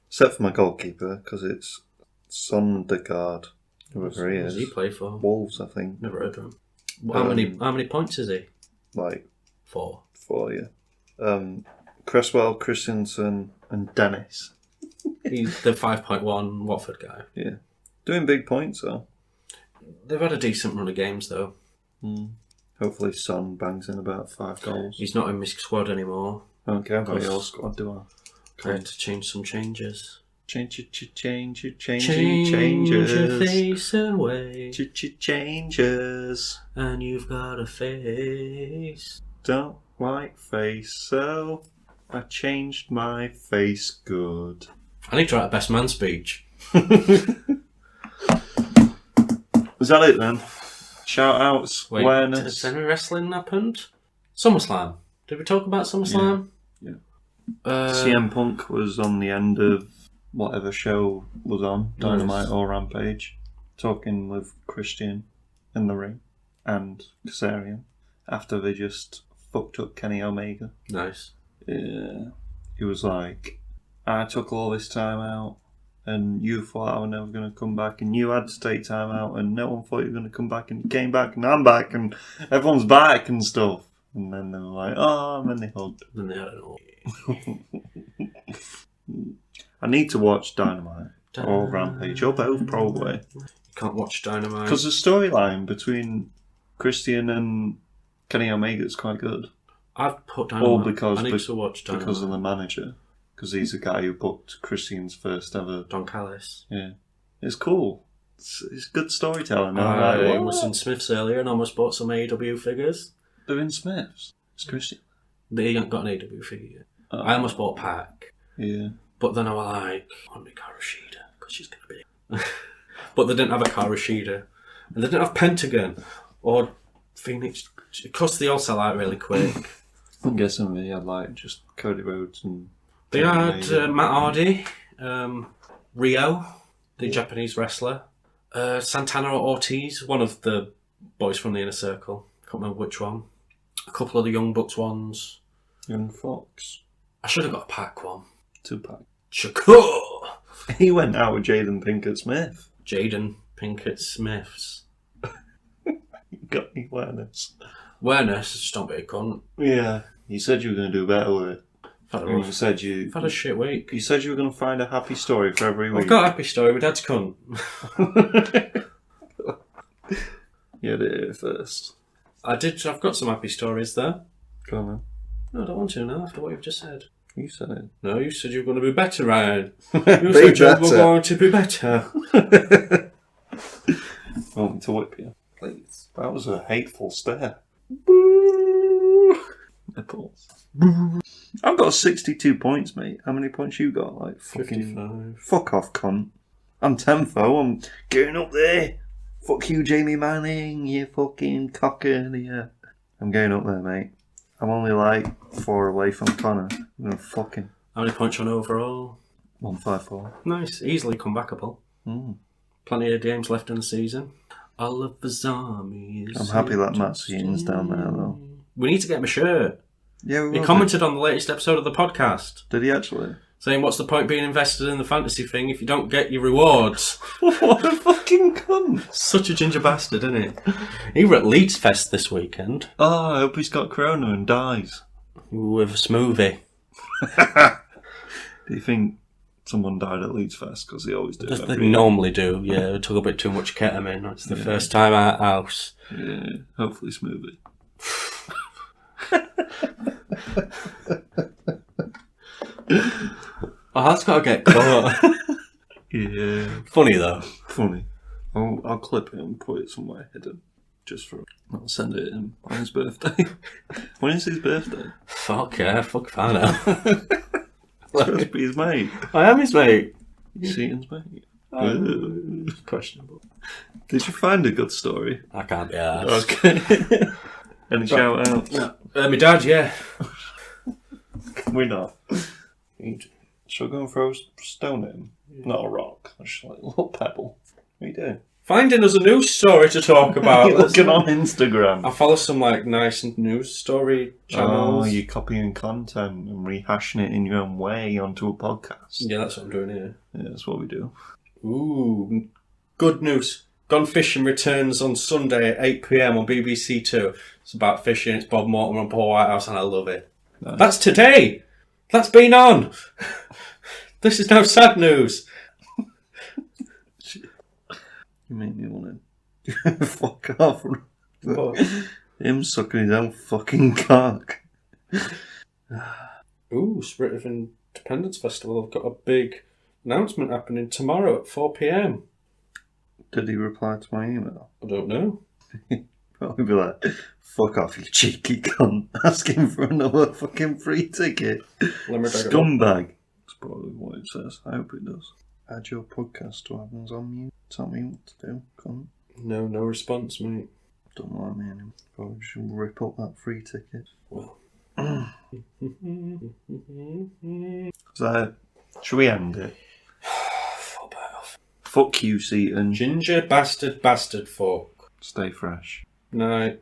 Except for my goalkeeper, because it's Sondergaard, whoever he is. What does he play for? Wolves, I think. Never heard of him. How many points is he? Like 4. 4, yeah. Cresswell, Christensen, and Dennis. He's the 5.1 Watford guy. Yeah. Doing big points, though. They've had a decent run of games, though. Hopefully Son bangs in about 5 goals. He's not in my squad anymore. I don't care about your squad, do I? I had to change some changes. Change your face away. Changes. And you've got a face. Don't like face, so I changed my face good. I need to write a best man speech. Is that it then? Shout outs, Wait, awareness. has any wrestling happened? SummerSlam. Did we talk about SummerSlam? Yeah. CM Punk was on the end of whatever show was on, Dynamite or Rampage, talking with Christian in the ring and Kazarian after they just fucked up Kenny Omega. Nice. Yeah. He was like, I took all this time out and you thought I was never going to come back and you had to take time out and no one thought you were going to come back and you came back and I'm back and everyone's back and stuff. And then they were like, oh, and then they hugged. Then they had it all. I need to watch Dynamite or Rampage or both, probably. You can't watch Dynamite. Because the storyline between Christian and Kenny Omega is quite good. I've put Dynamite. All because, I need to watch Dynamite. Because of the manager. Because he's the guy who booked Christian's first ever. Don Callis. Yeah. It's cool. It's good storytelling. I was in Smith's earlier and almost bought some AEW figures. They're in Smith's. It's Christian. They ain't got an AEW figure yet. I almost bought a pack. Yeah. But then I was like, I want me Karashida, because she's going to be... But they didn't have a Karashida. And they didn't have Pentagon or Phoenix. Because they all sell out really quick. I'm guessing they had like just Cody Rhodes and... They had Matt Hardy, Rio, the Japanese wrestler, Santana Ortiz, one of the boys from the Inner Circle. Can't remember which one. A couple of the Young Bucks ones. Young Fox. I should have got a pack one. 2-pack. Shakur! He went out with Jaden Pinkett Smith. Jaden Pinkett Smiths. Got any awareness? Awareness, just don't be a cunt. Yeah. You said you were going to do better with it. You said I've had a shit week. You said you were going to find a happy story for every week. I've got a happy story. My dad's cunt. You had it here first. I did. I've got some happy stories there. Go on then. No, I don't want to now after what you've just said. You said it. No, you said you were going to be better, Ryan. You said you were going to be better. Want me to whip you? Please. That was a hateful stare. Nipples. I've got 62 points, mate. How many points you got? Like fucking 55. Fuck off, cunt. I'm 10th though. I'm getting up there. Fuck you, Jamie Manning. You fucking cocker. Yeah. I'm getting up there, mate. I'm only like 4 away from Connor. I'm gonna fucking... How many points on overall? 154. Nice. Easily comebackable. Plenty of games left in the season. All of the zombies. I'm happy that Matt Seaton's down there though. We need to get him a shirt. Yeah, He commented on the latest episode of the podcast. Did he actually? Saying, what's the point being invested in the fantasy thing if you don't get your rewards? What a fucking cunt. Such a ginger bastard, isn't he? He were at Leeds Fest this weekend. Oh, I hope he's got corona and dies. With a smoothie. Do you think someone died at Leeds Fest? Because they always do. They normally do, yeah. We took a bit too much ketamine. It's the first time at our house. Yeah, hopefully smoothie. Oh, that's got to get caught. Yeah. Funny though. Funny. I'll clip it and put it somewhere hidden. just for... I'll send it in on his birthday. When is his birthday? Fuck yeah, fuck if I know. Supposed to be his mate. I am his mate. Seaton's mate. It's questionable. Did you find a good story? I can't be arsed. Okay. Any shout outs? My dad, yeah. Can we not? Shall we go and throw a stone at him? Not a rock, just like a little pebble. What are you doing? Finding us a news story to talk about. Looking on Instagram. I follow some like nice news story channels. Oh, you're copying content and rehashing it in your own way onto a podcast. Yeah, that's what I'm doing here. Yeah, that's what we do. Ooh, good news. Gone Fishing returns on Sunday at 8 PM on BBC Two. It's about fishing. It's Bob Mortimer and Paul Whitehouse, and I love it. Nice. That's today. That's been on. This is now sad news. You make me want to fuck off. Him sucking his own fucking cock. Ooh, Spirit of Independence Festival. I've got a big announcement happening tomorrow at 4 PM. Did he reply to my email? I don't know. Probably be like, fuck off, you cheeky cunt. Asking for another fucking free ticket. Scumbag. That's probably what it says. I hope it does. Add your podcast to others on mute. Tell me what to do, cunt. No response, mate. Don't mind me anymore. Probably should rip up that free ticket. Well. So, should we end it? Fuck you, Seaton. Ginger bastard folk. Stay fresh. Night.